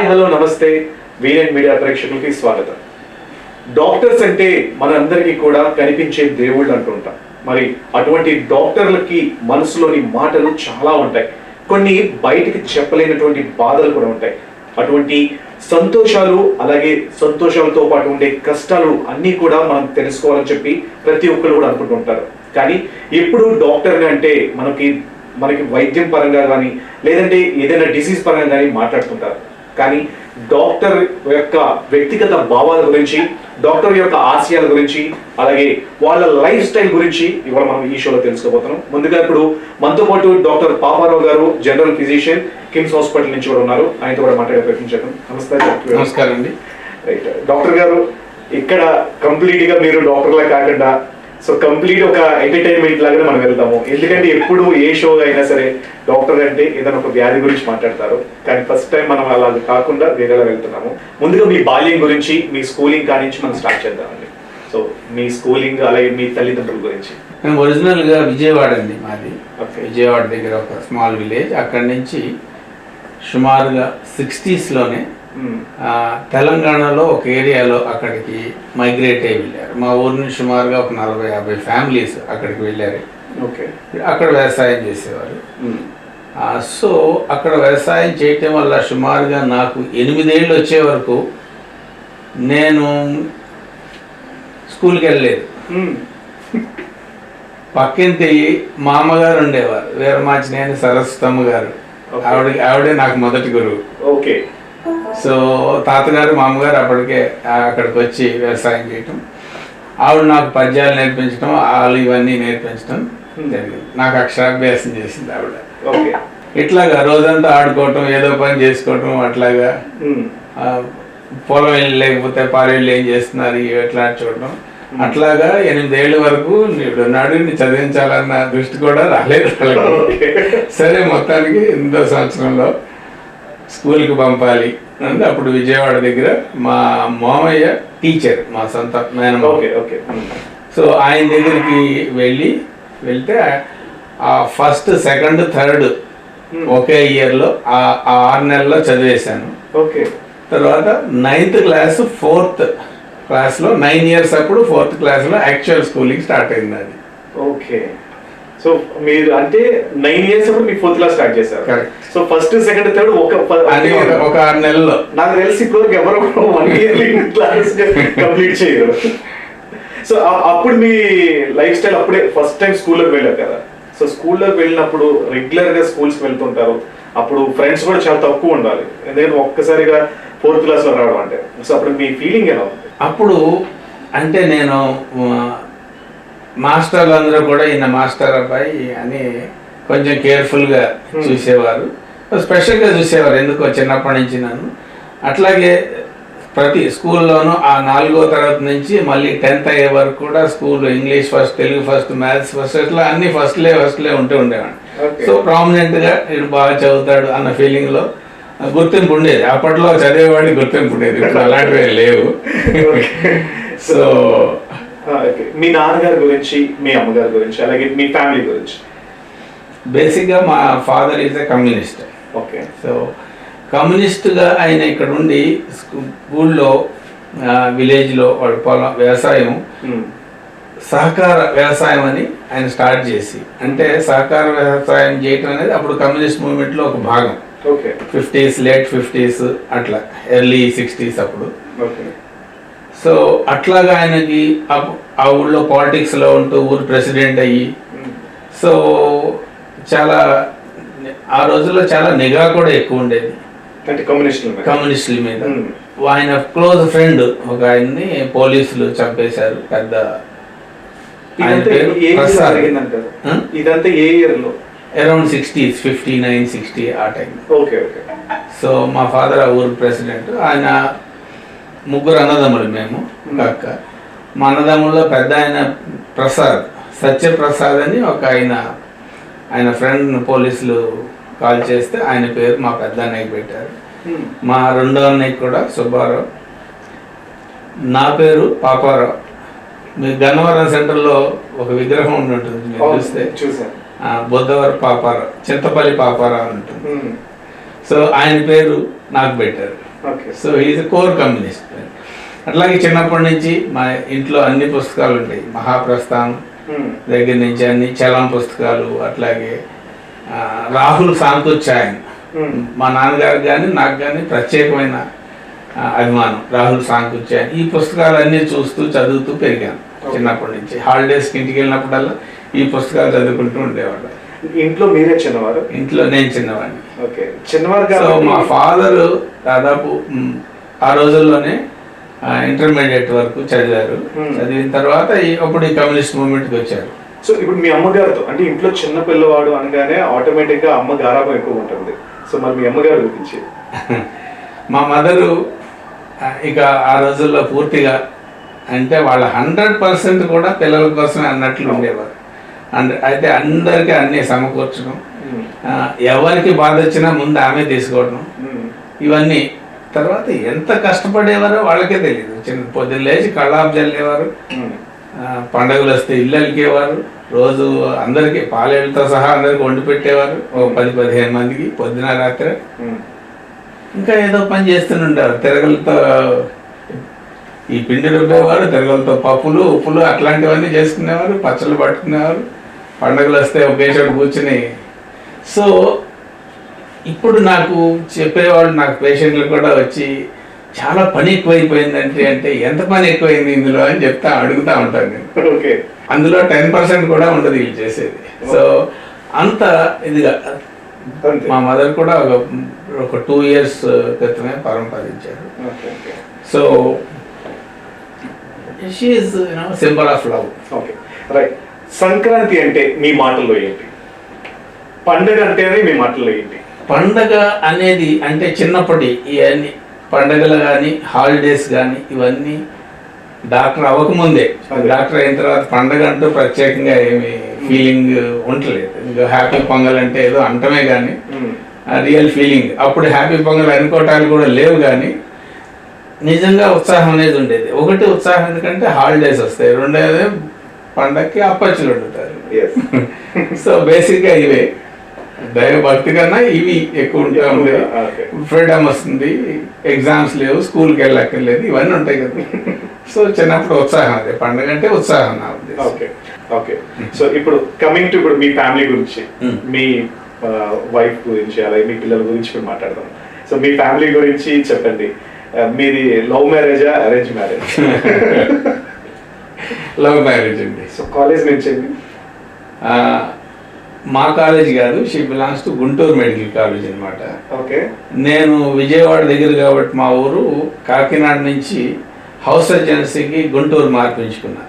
Hi hello నమస్తే VN media ప్రేక్షకులకి స్వాగతం. డాక్టర్స్ అంటే మనందరికీ కూడా కనిపించే దేవుళ్ళు అంటుంటాం. మరి అటువంటి డాక్టర్లకి మనసులోని మాటలు చాలా ఉంటాయి. కొన్ని బయటికి చెప్పలేనటువంటి బాధలు కూడా ఉంటాయి. అటువంటి సంతోషాలు అలాగే సంతోషాలతో పాటు ఉండే కష్టాలు అన్నీ కూడా మనం తెలుసుకోవాలని చెప్పి ప్రతి ఒక్కరు కూడా అనుకుంటుంటారు. కానీ ఎప్పుడు డాక్టర్ని అంటే మనకి వైద్యం పరంగా కానీ లేదంటే ఏదైనా డిసీజ్ పరంగా కానీ మాట్లాడుతుంటారు. కానీ డాక్టర్ యొక్క వ్యక్తిగత భావాల గురించి, డాక్టర్ యొక్క ఆశయాల గురించి, అలాగే వాళ్ళ లైఫ్ స్టైల్ గురించి ఇవాళ మనం ఈ షోలో తెలుసుకోబోతున్నాం. ముందుగా ఇప్పుడు మనతో పాటు డాక్టర్ పాపారావు గారు, జనరల్ ఫిజిషియన్, కిమ్స్ హాస్పిటల్ నుంచి కూడా ఉన్నారు. ఆయనతో కూడా మాట్లాడే ప్రయత్నం చేద్దాం. నమస్కారం అండి. రైట్ డాక్టర్ గారు, ఇక్కడ కంప్లీట్ గా మీరు డాక్టర్లా కాకుండా కంప్లీట్ ఒక ఎంటర్టైన్మెంట్ లాగానే మనం వెళ్తాము. ఎందుకంటే ఎప్పుడు ఏ షో అయినా సరే డాక్టర్ అంటే ఏదైనా ఒక వ్యాధి గురించి మాట్లాడతారు. కానీ ఫస్ట్ టైం మనం అలా కాకుండా వేరేలా వెళ్తున్నాము. ముందుగా మీ బాల్యం గురించి, మీ స్కూలింగ్ కానించి మనం స్టార్ట్ చేద్దామండి. సో మీ స్కూలింగ్ అలాగే మీ తల్లిదండ్రుల గురించి. మేము ఒరిజినల్ గా విజయవాడ అండి మాది. విజయవాడ దగ్గర ఒక స్మాల్ విలేజ్. అక్కడి నుంచి సుమారుగా 60s లోనే తెలంగాణలో ఒక ఏరియాలో అక్కడికి మైగ్రేట్ అయ్యి వెళ్ళారు. మా ఊరి నుంచి సుమారుగా ఒక 40-50 ఫ్యామిలీస్ అక్కడికి వెళ్ళారు. ఓకే. అక్కడ వ్యవసాయం చేసేవారు. సో అక్కడ వ్యవసాయం చేయటం వల్ల సుమారుగా నాకు 8 ఏళ్ళు వచ్చే వరకు నేను స్కూల్కి వెళ్ళలేదు. పక్కింటి మా అమ్మగారు ఉండేవారు, వీరమాచినేని సరస్వతమ్మ గారు. ఆవిడే నాకు మొదటి గురువు. ఓకే. సో తాతగారు మా అమ్మగారు అప్పటికే అక్కడికి వచ్చి వ్యవసాయం చేయటం, ఆవిడ నాకు పద్యాలు నేర్పించడం, వాళ్ళు ఇవన్నీ నేర్పించడం జరిగింది. నాకు అక్షరాభ్యాసం చేసింది ఆవిడ. ఇట్లాగా రోజంతా ఆడుకోవటం, ఏదో పని చేసుకోవటం, అట్లాగా పొలం వెళ్ళి లేకపోతే పాలెళ్ళు ఏం చేస్తున్నారు ఎట్లా చూడటం. అట్లాగా 8 ఏళ్ళ వరకు నాడు చదివించాలన్న దృష్టి కూడా రాలేదు. సరే మొత్తానికి 8వ సంవత్సరంలో స్కూల్కి పంపాలి అంటే అప్పుడు విజయవాడ దగ్గర మా మామయ్య టీచర్, మా సొంత మేనమామ. సో ఆయన దగ్గరికి వెళ్తే ఆ ఫస్ట్, సెకండ్, థర్డ్ ఒకే ఇయర్లో 6 నెలల్లో చదివేశాను. తర్వాత 9th క్లాస్ 4th క్లాస్లో 9 years అప్పుడు 4th క్లాస్లో యాక్చువల్ స్కూలింగ్ స్టార్ట్ అయింది అది. ఓకే. సో మీరు అంటే 9 years అప్పుడు మీకు 4th క్లాస్ స్టార్ట్ చేశారు. Correct. So first, second, third ఒక 6 నెలల్లో. నాకు తెలిసి ఇప్పుడు ఎవరు 1 year క్లాస్ కంప్లీట్ చేయరు. సో అప్పుడు మీ లైఫ్ స్టైల్ అప్పుడే ఫస్ట్ టైం స్కూల్లోకి వెళ్ళారు కదా. సో స్కూల్లోకి వెళ్ళినప్పుడు రెగ్యులర్ గా స్కూల్స్కి వెళ్తుంటారు. అప్పుడు ఫ్రెండ్స్ కూడా చాలా తక్కువ ఉండాలి, ఎందుకంటే ఒక్కసారిగా 4th క్లాస్లో రావడం అంటే. సో అప్పుడు మీ ఫీలింగ్ ఎలా ఉంది? అప్పుడు అంటే నేను మాస్టర్లు అందరూ కూడా ఈయన మాస్టర్ అబ్బాయి అని కొంచెం కేర్ఫుల్గా చూసేవారు, స్పెషల్గా చూసేవారు ఎందుకో చిన్నప్పటి నుంచి నన్ను. అట్లాగే ప్రతి స్కూల్లోనూ ఆ 4వ తరగతి నుంచి మళ్ళీ 10th అయ్యే వరకు కూడా school English first, Telugu first, maths first, ఇట్లా అన్ని ఫస్ట్లే ఉండేవాడిని. సో ప్రామినెంట్గా వీడు బాగా చదువుతాడు అన్న ఫీలింగ్లో గుర్తింపు ఉండేది. అప్పట్లో చదివేవాడికి గుర్తింపు ఉండేది, ఇప్పుడు అలాంటివి లేవు. సో మీ నాన్నగారి గురించి, మీ అమ్మగారి గురించి, అలాగే మీ ఫ్యామిలీ గురించి. బేసిక్గా మా father is a communist. Okay. So కమ్యూనిస్ట్గా ఆయన ఇక్కడ ఉండి స్కూల్లో, విలేజ్లో వాడు పొలం వ్యవసాయం, సహకార వ్యవసాయం అని ఆయన స్టార్ట్ చేసి, అంటే సహకార వ్యవసాయం చేయటం అనేది అప్పుడు కమ్యూనిస్ట్ మూవ్మెంట్లో ఒక భాగం. 50s, లేట్ 50s, అట్లా ఎర్లీ 60s అప్పుడు. సో అట్లాగా ఆయనకి ఆ ఊళ్ళో పాలిటిక్స్లో ఉంటూ ఊరు ప్రెసిడెంట్ అయ్యి, సో చాలా ఆ రోజుల్లో చాలా నిఘా కూడా ఎక్కువ ఉండేది కమ్యూనిస్టుల మీద. ఆయన క్లోజ్ ఫ్రెండ్ ఒక ఆయన్ని పోలీసులు చంపేశారు. పెద్ద అరౌండ్ 60s, 59, 60 ఆ టైం. సో మా ఫాదర్ ఆ ఊరు ప్రెసిడెంట్. ఆయన 3 అన్నదమ్ములు, మేము అక్క. మా అన్నదమ్ముల్లో పెద్ద ఆయన ప్రసాద్, సత్యప్రసాద్ అని ఒక ఆయన ఫ్రెండ్ పోలీసులు కాల్ చేస్తే ఆయన పేరు మా పెద్ద అన్నయ్యకి పెట్టారు. మా 2వ అన్నయ్యకి కూడా సుబ్బారావు, నా పేరు పాపారావు. మీ గన్నవరం సెంటర్లో ఒక విగ్రహం ఉంటుంది, మీరు చూస్తే బుద్ధవర పాపారావు, చింతపల్లి పాపారావు ఉంటుంది. సో ఆయన పేరు నాకు పెట్టారు. Okay. So is core communist. అట్లాగే చిన్నప్పటి నుంచి మా ఇంట్లో అన్ని పుస్తకాలు ఉంటాయి, మహాప్రస్థానం దగ్గర నుంచి అన్ని చలం పుస్తకాలు, అట్లాగే రాహుల్ సాంకృత్యాయన్ మా నాన్నగారికి కానీ నాకు కానీ ప్రత్యేకమైన అభిమానం. రాహుల్ సాంకృత్యాయన్ ఈ పుస్తకాలన్నీ చూస్తూ చదువుతూ పెరిగాను చిన్నప్పటి నుంచి. హాలిడేస్కి ఇంటికి వెళ్ళినప్పుడల్లా ఈ పుస్తకాలు చదువుకుంటూ ఉండేవాళ్ళు. ఇంట్లో మీరే చిన్నవారు? ఇంట్లో నేను చిన్నవాడిని. ఓకే, చిన్నవారు. సో మా ఫాదరు దాదాపు ఆ రోజుల్లోనే ఇంటర్మీడియట్ వరకు చదివారు. చదివిన తర్వాత అప్పుడు ఈ కమ్యూనిస్ట్ మూవ్మెంట్కి వచ్చారు. సో ఇప్పుడు మీ అమ్మగారితో, అంటే ఇంట్లో చిన్న పిల్లవాడు అనగానే ఆటోమేటిక్ గా అమ్మ గారాబం ఎక్కువ ఉంటుంది. సో మరి మీ అమ్మగారు గురించి? మా మదరు ఇక ఆ రోజుల్లో పూర్తిగా అంటే వాళ్ళ 100% కూడా పిల్లల కోసమే అన్నట్లు ఉండేవారు. అయితే అందరికీ అన్నీ సమకూర్చడం, ఎవరికి బాధ వచ్చినా ముందు ఆమె తీసుకోవడం, ఇవన్నీ. తర్వాత ఎంత కష్టపడేవారో వాళ్ళకే తెలియదు. చిన్న పొద్దున్న లేచి కళ్ళాపు చల్లేవారు, పండుగలు వస్తే ఇల్లు అలికేవారు, రోజు అందరికీ పాలేళ్ళతో సహా అందరికి వండి పెట్టేవారు, 10-15 మందికి పొద్దున రాత్రి. ఇంకా ఏదో పని చేస్తుండేవారు, తిరగలతో ఈ పిండి రుబ్బేవారు, తిరగలతో పప్పులు ఉప్పులు అట్లాంటివన్నీ చేసుకునేవారు, పచ్చళ్ళు పట్టుకునేవారు, పండుగలు వస్తే ఒకే చోట కూర్చుని. సో ఇప్పుడు నాకు చెప్పేవాళ్ళు, నాకు పేషెంట్లు కూడా వచ్చి చాలా పని ఎక్కువైపోయిందంటే, అంటే ఎంత పని ఎక్కువైంది ఇందులో అని అడుగుతా ఉంటాను నేను. ఓకే. అందులో 10% కూడా ఉండదు వీళ్ళు చేసేది. సో అంత ఇదిగా మా మదర్ కూడా ఒక 2 years క్రితమే పరంపరించారు. So she is symbol of love. Okay, right. Sankranti అంటే మీ మాటల్లో ఏంటి? పండుగ అంటేనే మీ మాటల్లో ఏంటి? పండగ అనేది అంటే చిన్నప్పటి ఇవన్నీ పండగలు కానీ హాలిడేస్ కానీ ఇవన్నీ డాక్టర్ అవ్వకముందే, డాక్టర్ అయిన తర్వాత పండగ అంటూ ప్రత్యేకంగా ఏమి ఫీలింగ్ ఉండలేదు. ఇంకా హ్యాపీ పొంగల్ అంటే ఏదో అంటమే కానీ రియల్ ఫీలింగ్ అప్పుడు హ్యాపీ పొంగల్ అనుకోవటాలు కూడా లేవు. కానీ నిజంగా ఉత్సాహం అనేది ఉండేది. ఒకటి ఉత్సాహం ఎందుకంటే హాలిడేస్ వస్తాయి, రెండేది పండగకి అప్పచ్చులు వండుతారు. సో బేసిక్గా ఇవే, దైవభక్తి కన్నా ఇవి ఎక్కువ ఉంటా ఉండేవి. ఫ్రీడమ్ వస్తుంది, ఎగ్జామ్స్ లేవు, స్కూల్కి వెళ్ళక్కర్లేదు, ఇవన్నీ ఉంటాయి కదా. సో చిన్నప్పుడు ఉత్సాహం, అదే పండుగ అంటే ఉత్సాహం నా ఉద్దేశం. Okay, okay. సో ఇప్పుడు కమింగ్ టు ఇప్పుడు మీ ఫ్యామిలీ గురించి, మీ వైఫ్ గురించి, అలాగే మీ పిల్లల గురించి కూడా మాట్లాడదాం. సో మీ ఫ్యామిలీ గురించి చెప్పండి. మీది లవ్ మ్యారేజా, అరేంజ్ మ్యారేజ్? లవ్ మ్యారేజ్ అండి. సో కాలేజ్ నుంచి మా కాలేజ్ కాదు, she belongs to Guntur medical college అనమాట. ఓకే. నేను విజయవాడ దగ్గర కాబట్టి మా ఊరు, కాకినాడ నుంచి హౌస్ సర్జెన్సీకి గుంటూరు మార్పించుకున్నా.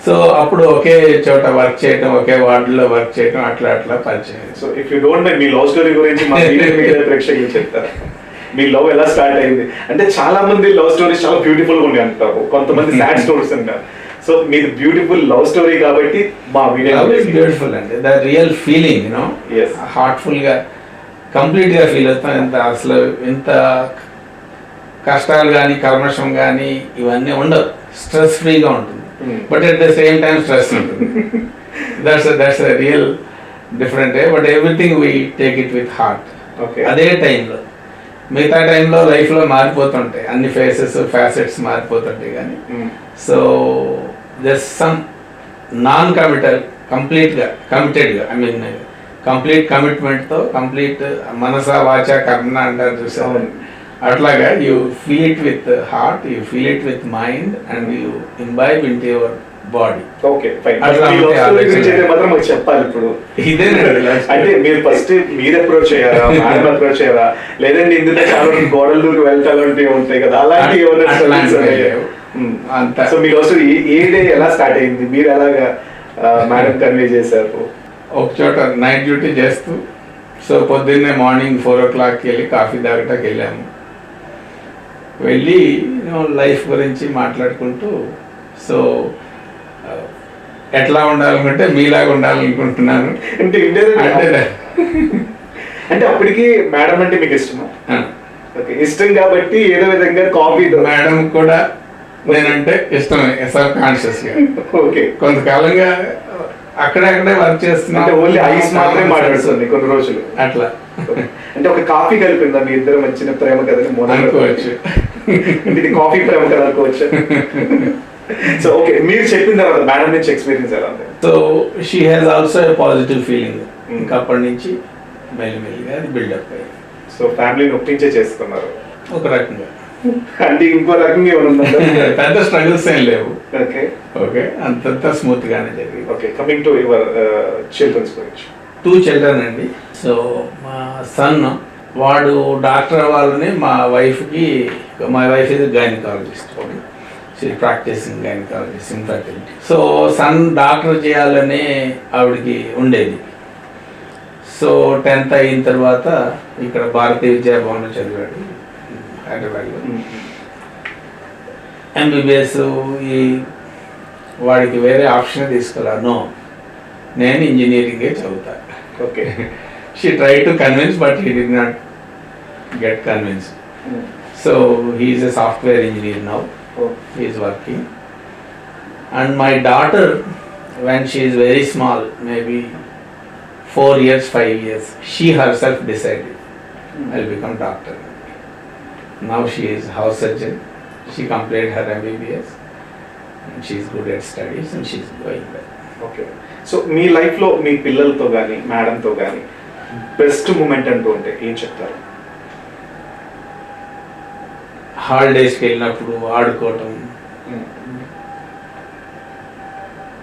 సో అప్పుడు ఒకే చోట వర్క్ చేయటం, ఒకే వార్డులో వర్క్ చేయటం, అట్లా అట్లా పరిచయం. So if you don't mind, me love story గురించి మా ప్రేక్షకులు చెప్తారా? మీ లవ్ ఎలా స్టార్ట్ అయింది? అంటే చాలా మంది లవ్ స్టోరీస్ చాలా బ్యూటిఫుల్ గా ఉన్నాయి అంటారు, కొంతమంది సాడ్ స్టోరీస్ అంటారు. సో మీది బ్యూటిఫుల్ లవ్ స్టోరీ కాబట్టి మా వీడియో బ్యూటిఫుల్ అండి. The real feeling, you know, heartful గా కంప్లీట్ గా ఫీల్ అవుతాం. ఎంత అసలు ఎంత కష్టాలు కానీ కల్మషం కానీ ఇవన్నీ ఉండవు, స్ట్రెస్ ఫ్రీగా ఉంటుంది. But at the same time stress ఉంటుంది. That's real different. But everything we take it with heart. అదే టైంలో మిగతా టైంలో లైఫ్లో మారిపోతుంటాయి, అన్ని ఫ్యాసెట్స్ మారిపోతుంటాయి. కానీ so there some non committal, కంప్లీట్గా కమిటెడ్గా, ఐ మీన్ కంప్లీట్ కమిట్మెంట్తో, కంప్లీట్ మనస వాచ కర్మ అంటారు చూసారు, అట్లాగా you feel it with heart, you feel it with mind and you imbibe into your body. Okay, fine. మాత్రం మాకు చెప్పాలి ఇప్పుడు. ఇదేనండి. అంటే మీరు ఫస్ట్ మీరు అప్రోచ్ అయ్యారా, మేడం అప్రోచ్ అయ్యారా, లేదంటే ఇందులో చాలా గోడల దూరం వెళ్తాలంటే ఉంటాయి కదా, అలాంటి అంతా. సో మీరు అసలు ఏ డే ఎలా స్టార్ట్ అయింది, మీరు ఎలాగా మేడం కన్వే చేశారు? ఒక చోట నైట్ డ్యూటీ చేస్తూ, సో పొద్దున్నే మార్నింగ్ 4 o'clock వెళ్ళి కాఫీ తాగటానికి వెళ్ళాము. వెళ్ళి లైఫ్ గురించి మాట్లాడుకుంటూ, సో ఎట్లా ఉండాలనుకుంటే మీలాగా ఉండాలనుకుంటున్నాను అంటే అంటే అప్పటికి మేడం అంటే మీకు ఇష్టమా? ఇష్టం కాబట్టి ఏదో విధంగా కాఫీ. మేడం కూడా నేనంటే ఇష్టమే, సబ్ కాన్షియస్ గా. ఓకే. కొంతకాలంగా అక్కడక్కడే వర్క్ చేస్తున్నా, ఓన్లీ ఐస్ మాత్రమే మాట్లాడుతుంది కొన్ని రోజులు అట్లా. అంటే ఒక కాఫీ కలిపిందా మీ ఇద్దరు మంచిన ప్రేమ కథని అనుకోవచ్చు. ఇది కాఫీ ప్రేమ కథ అనుకోవచ్చు. సో ఓకే, మీరు చెప్పిన తర్వాత మేడం నుంచి ఎక్స్పీరియన్స్ ఎలా ఉంది? So she has also a positive feeling. ఇంకా అప్పటి నుంచి మెల్లిమెల్లిగా అది బిల్డప్ అయ్యింది. సో ఫ్యామిలీని ఒప్పించే చేసుకున్నారు ఒక రకంగా. అంటే ఇంకో రకంగా ఏమైనా పెద్ద స్ట్రగుల్స్ ఏం లేవు. ఓకే ఓకే, అంతంతా స్మూత్ గానే జరిగింది. Okay, coming to your childrens గురించి. 2 children అండి. సో మా సన్ వాడు డాక్టర్ అవ్వాలని మా వైఫ్ ఇది gynaecologist. She practising gynaecologist infertility. So son doctor చేయాలని ఆవిడకి ఉండేది. సో 10th అయిన తర్వాత ఇక్కడ భారతీయ విద్యాభవన్లో చదివాడు హైదరాబాద్లో. ఎంబీబీఎస్ వాడికి వేరే ఆప్షన్ తీసుకురాను, నేను ఇంజనీరింగే చదువుతా. Okay, she try to convince but he did not get convince. So he is a software engineer now. He is working. And my daughter, when she is very small, maybe 4 years, 5 years, she herself decided, I'll become doctor. Now she is house surgeon. She completed her MBBS and she is good at studies and she is going well. Okay, so మీ లైఫ్లో మీ పిల్లలతో కానీ మేడంతో కానీ best moment అంటూ ఉంటే ఏం చెప్తారు? హాలిడేస్కి వెళ్ళినప్పుడు ఆడుకోవటం,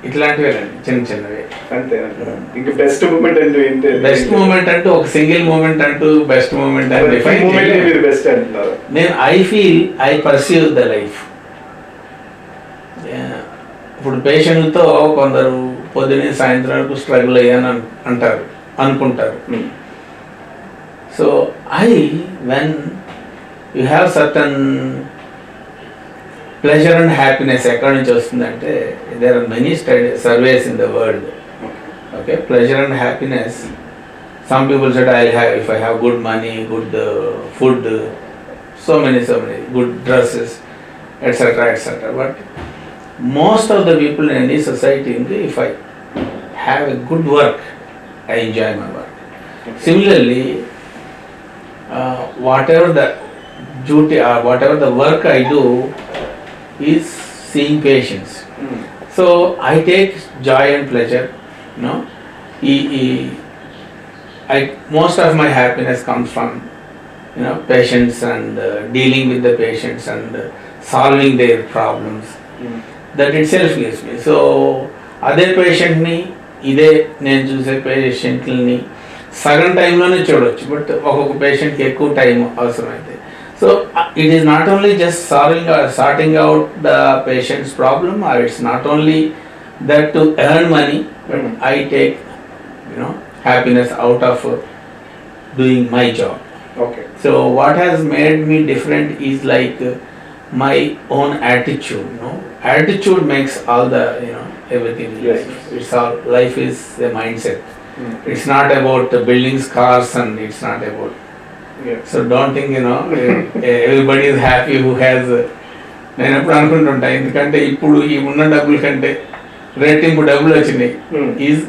ఇట్లాంటివేనండి, చిన్న చిన్నవి. అంతే. ఇంకా బెస్ట్ మూమెంట్ అంటూ ఏంటి? బెస్ట్ మూమెంట్ అంటూ ఒక సింగిల్ మూమెంట్ అంటూ బెస్ట్ మూమెంట్ అని డిఫైన్ చేయలేదు. మీరు బెస్ట్ అంటున్నారు. నేను ఐ పర్సీవ్ ద లైఫ్. ఇప్పుడు పేషెంట్తో కొందరు పొద్దునే సాయంత్రం వరకు స్ట్రగుల్ అయ్యాను అనుకుంటారు. So when you have certain pleasure and happiness, ఎక్కడి నుంచి వస్తుందంటే there are many surveys in the world. Okay, pleasure and happiness, some people said if I have good money, good food, so many good dresses, etc. But most of the people in any society, if I have a good work, I enjoy my work. Similarly, whatever the duty or whatever the work I do is seeing patients. So I take joy and pleasure. Most of my happiness comes from patients and dealing with the patients and solving their problems. That itself gives me. So అదే పేషెంట్ని నేను చూసే పేషెంట్ని సగం టైంలోనే చూడవచ్చు, but ఒక్కొక్క పేషెంట్కి ఎక్కువ టైం అవసరమైతే. So it is not only just sorting out the patients problem, or it's not only that to earn money, but I take happiness out of doing my job. Okay. So what has made me different is like my own attitude. Attitude makes all the everything in Yes. life. It's all, life is a mindset. It's not about buildings, cars, and it's not about. Yeah. So don't think everybody is happy who has. నేను ఎప్పుడు అనుకుంటుంటా, ఎందుకంటే ఇప్పుడు ఈ ఉన్న డబ్బుల కంటే రేటింపు డబ్బులు వచ్చినాయి. Is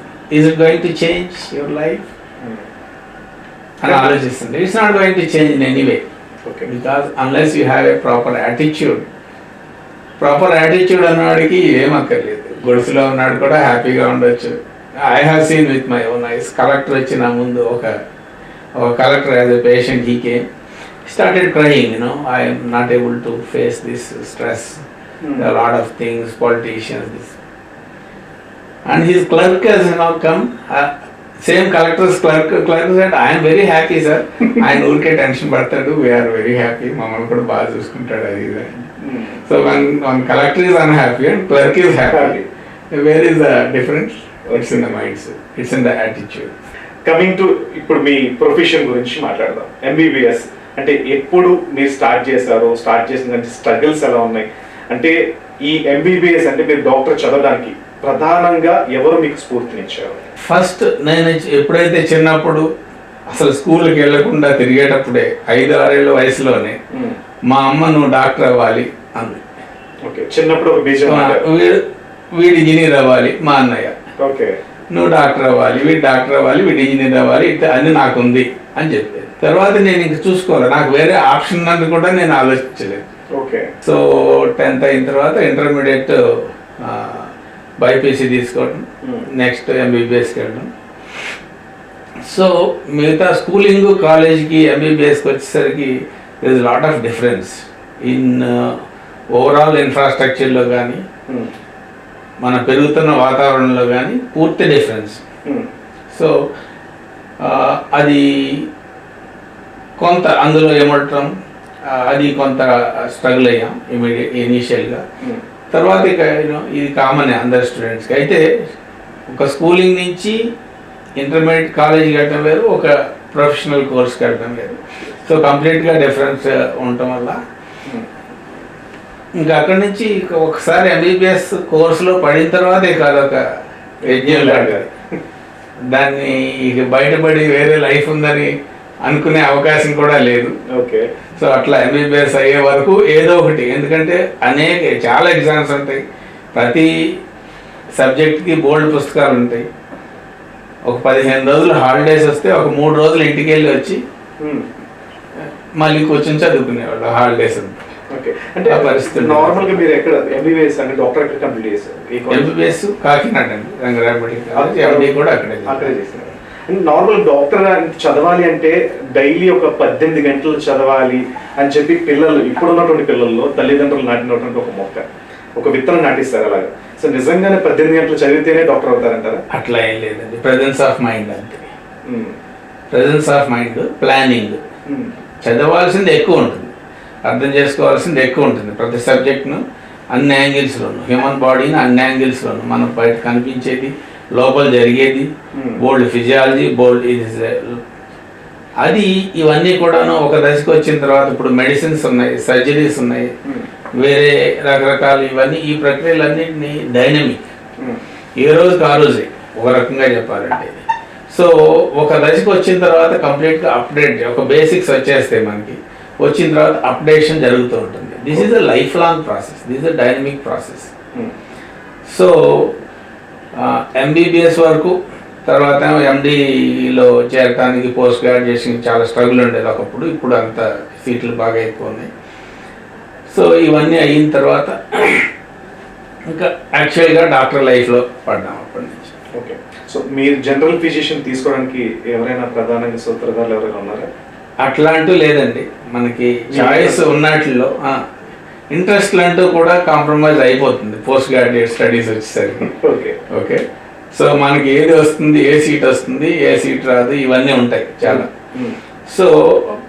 it going to change your life అని ఆలోచిస్తుంది. It's not going to change in anyway. Okay. Because unless you have a proper attitude అన్నవాడికి ఏమక్కర్లేదు. గుడిసెలో ఉన్నాడు కూడా హ్యాపీగా ఉండొచ్చు. I have seen with my own eyes. Collector వచ్చి నా ముందు ఒక collector as a patient he came, started crying, I'm not able to face this stress, lot of things, politicians, this. And his clerk has come, same collectors clerk said I'm very happy sir. ఆయన ఊరికే tension పడతాడు, we are very happy, మమ్మల్ని కూడా బాగా చూసుకుంటాడు, అది ఇది. So one collector is unhappy and clerk is happy. Where is the difference? It's in the minds, it's in the attitude. Coming to ఇప్పుడు మీ ప్రొఫెషన్ గురించి మాట్లాడదాం. ఎంబీబీఎస్ అంటే ఎప్పుడు మీరు స్టార్ట్ చేసిన స్ట్రగుల్స్ ఎలా ఉన్నాయి? అంటే ఈ ఎంబీబీఎస్ అంటే మీరు డాక్టర్ చదవడానికి ప్రధానంగా ఎవరు మీకు స్ఫూర్తినిచ్చారు? ఫస్ట్ నేను ఎప్పుడైతే చిన్నప్పుడు అసలు స్కూల్కి వెళ్ళకుండా తిరిగేటప్పుడే 5-6 ఏళ్ళ వయసులోనే మా అమ్మ నువ్వు డాక్టర్ అవ్వాలి అంది. ఓకే, చిన్నప్పుడు వీడు ఇంజనీర్ అవ్వాలి మా అన్నయ్య. ఓకే. నువ్వు డాక్టర్ అవ్వాలి, వీడు డాక్టర్ అవ్వాలి, వీడు ఇంజనీర్ అవ్వాలి, ఇట్లా అన్ని నాకు ఉంది అని చెప్పేది. తర్వాత నేను ఇంక చూసుకోవాలి, నాకు వేరే ఆప్షన్ అని కూడా నేను ఆలోచించలేదు. ఓకే. సో 10th అయిన తర్వాత ఇంటర్మీడియట్ బైపీసీ తీసుకోవడం, నెక్స్ట్ ఎంబీబీఎస్కి వెళ్ళడం. సో మిగతా స్కూలింగ్ కాలేజ్కి ఎంబీబీఎస్కి వచ్చేసరికి there is lot of difference in overall ఇన్ఫ్రాస్ట్రక్చర్లో కానీ మన పెరుగుతున్న వాతావరణంలో కానీ పూర్తి డిఫరెన్స్. సో అది కొంత అందులో ఏమంటాం, అది కొంత స్ట్రగుల్ అయ్యాం ఇనీషియల్గా. తర్వాత ఇక ఇది కామన్ అందరు స్టూడెంట్స్కి. అయితే ఒక స్కూలింగ్ నుంచి ఇంటర్మీడియట్ కాలేజీకి వెళ్ళడం వేరు, ఒక ప్రొఫెషనల్ కోర్స్కి వెళ్ళడం వేరు. సో కంప్లీట్గా డిఫరెన్స్ ఉండటం వల్ల ఇంకా అక్కడి నుంచి ఒకసారి ఎంబీబీఎస్ కోర్సులో పడిన తర్వాత ఇక అదొక యజ్ఞం లాగా, దాన్ని ఇక బయటపడి వేరే లైఫ్ ఉందని అనుకునే అవకాశం కూడా లేదు. ఓకే. సో అట్లా ఎంబీబీఎస్ అయ్యే వరకు ఏదో ఒకటి, ఎందుకంటే చాలా ఎగ్జామ్స్ ఉంటాయి, ప్రతి సబ్జెక్ట్కి బోల్డ్ పుస్తకాలు ఉంటాయి. ఒక 15 రోజులు హాలిడేస్ వస్తే ఒక 3 రోజులు ఇంటికి వెళ్ళి వచ్చి మళ్ళీ కూర్చొని చదువుకునేవాళ్ళు హాలిడేస్ అంతా. ఓకే. అంటే పరిస్థితి నార్మల్గా మీరు ఎక్కడ ఎంబీబీఎస్ అంటే డాక్టర్ ఎక్కడ కంప్లీట్ చేశారు? ఎంబీబీఎస్ కాకినాడ అండి, రంగరాయ మెడికల్ కాలేజ్. ఎండీ కూడా అక్కడే చేశారు. నార్మల్ డాక్టర్ చదవాలి అంటే డైలీ ఒక 18 గంటలు చదవాలి అని చెప్పి పిల్లలు, ఇప్పుడున్నటువంటి పిల్లల్లో తల్లిదండ్రులు నాటినటువంటి ఒక మొక్క, ఒక విత్తనం నాటిస్తారు అలాగా. సో నిజంగానే 18 గంటలు చదివితేనే డాక్టర్ అవుతారంటారా? అట్లా ఏం లేదండి, ప్రెజెన్స్ ఆఫ్ మైండ్ అంతే. Presence of mind, planning. చదవాల్సింది ఎక్కువ ఉంటుంది, అర్థం చేసుకోవాల్సింది ఎక్కువ ఉంటుంది. ప్రతి సబ్జెక్ట్ను అన్ని యాంగిల్స్లోను, హ్యూమన్ బాడీని అన్ని యాంగిల్స్లోను, మనం బయట కనిపించేది, లోపల జరిగేది, బోల్డ్ ఫిజియాలజీ, బోల్డ్ అది ఇవన్నీ కూడాను ఒక దశకు వచ్చిన తర్వాత, ఇప్పుడు మెడిసిన్స్ ఉన్నాయి, సర్జరీస్ ఉన్నాయి, వేరే రకరకాలు ఇవన్నీ, ఈ ప్రక్రియలన్నింటినీ డైనమిక్, ఏ రోజుకి ఆ రోజే ఒక రకంగా చెప్పాలంటే. సో ఒక దశకు వచ్చిన తర్వాత కంప్లీట్గా అప్డేట్, ఒక బేసిక్స్ వచ్చేస్తాయి మనకి, వచ్చిన తర్వాత అప్డేషన్ జరుగుతూ ఉంటుంది. This is a life long process, this is a dynamic process. So MBBS వరకు, తర్వాత ఎండీలో చేరడానికి పోస్ట్ గ్రాడ్యుయేషన్ చాలా స్ట్రగుల్ ఉండేది ఒకప్పుడు, ఇప్పుడు అంత సీట్లు బాగా ఎక్కువ ఉన్నాయి. సో ఇవన్నీ అయిన తర్వాత ఇంకా యాక్చువల్గా డాక్టర్ లైఫ్లో పడ్డాం అప్పటి నుంచి. ఓకే. సో మీరు జనరల్ ఫిజిషియన్ తీసుకోవడానికి ఎవరైనా ప్రధానంగా సూత్రధారులు ఎవరైనా ఉన్నారా? అట్లా అంటూ లేదండి, మనకి చాయిస్ ఉన్నట్లో ఇంట్రెస్ట్ అంటూ కూడా కాంప్రమైజ్ అయిపోతుంది పోస్ట్ గ్రాడ్యుయేట్ స్టడీస్ వచ్చేసరికి. ఓకే. ఓకే. సో మనకి ఏది వస్తుంది, ఏ సీట్ వస్తుంది, ఏ సీట్ రాదు, ఇవన్నీ ఉంటాయి చాలా. సో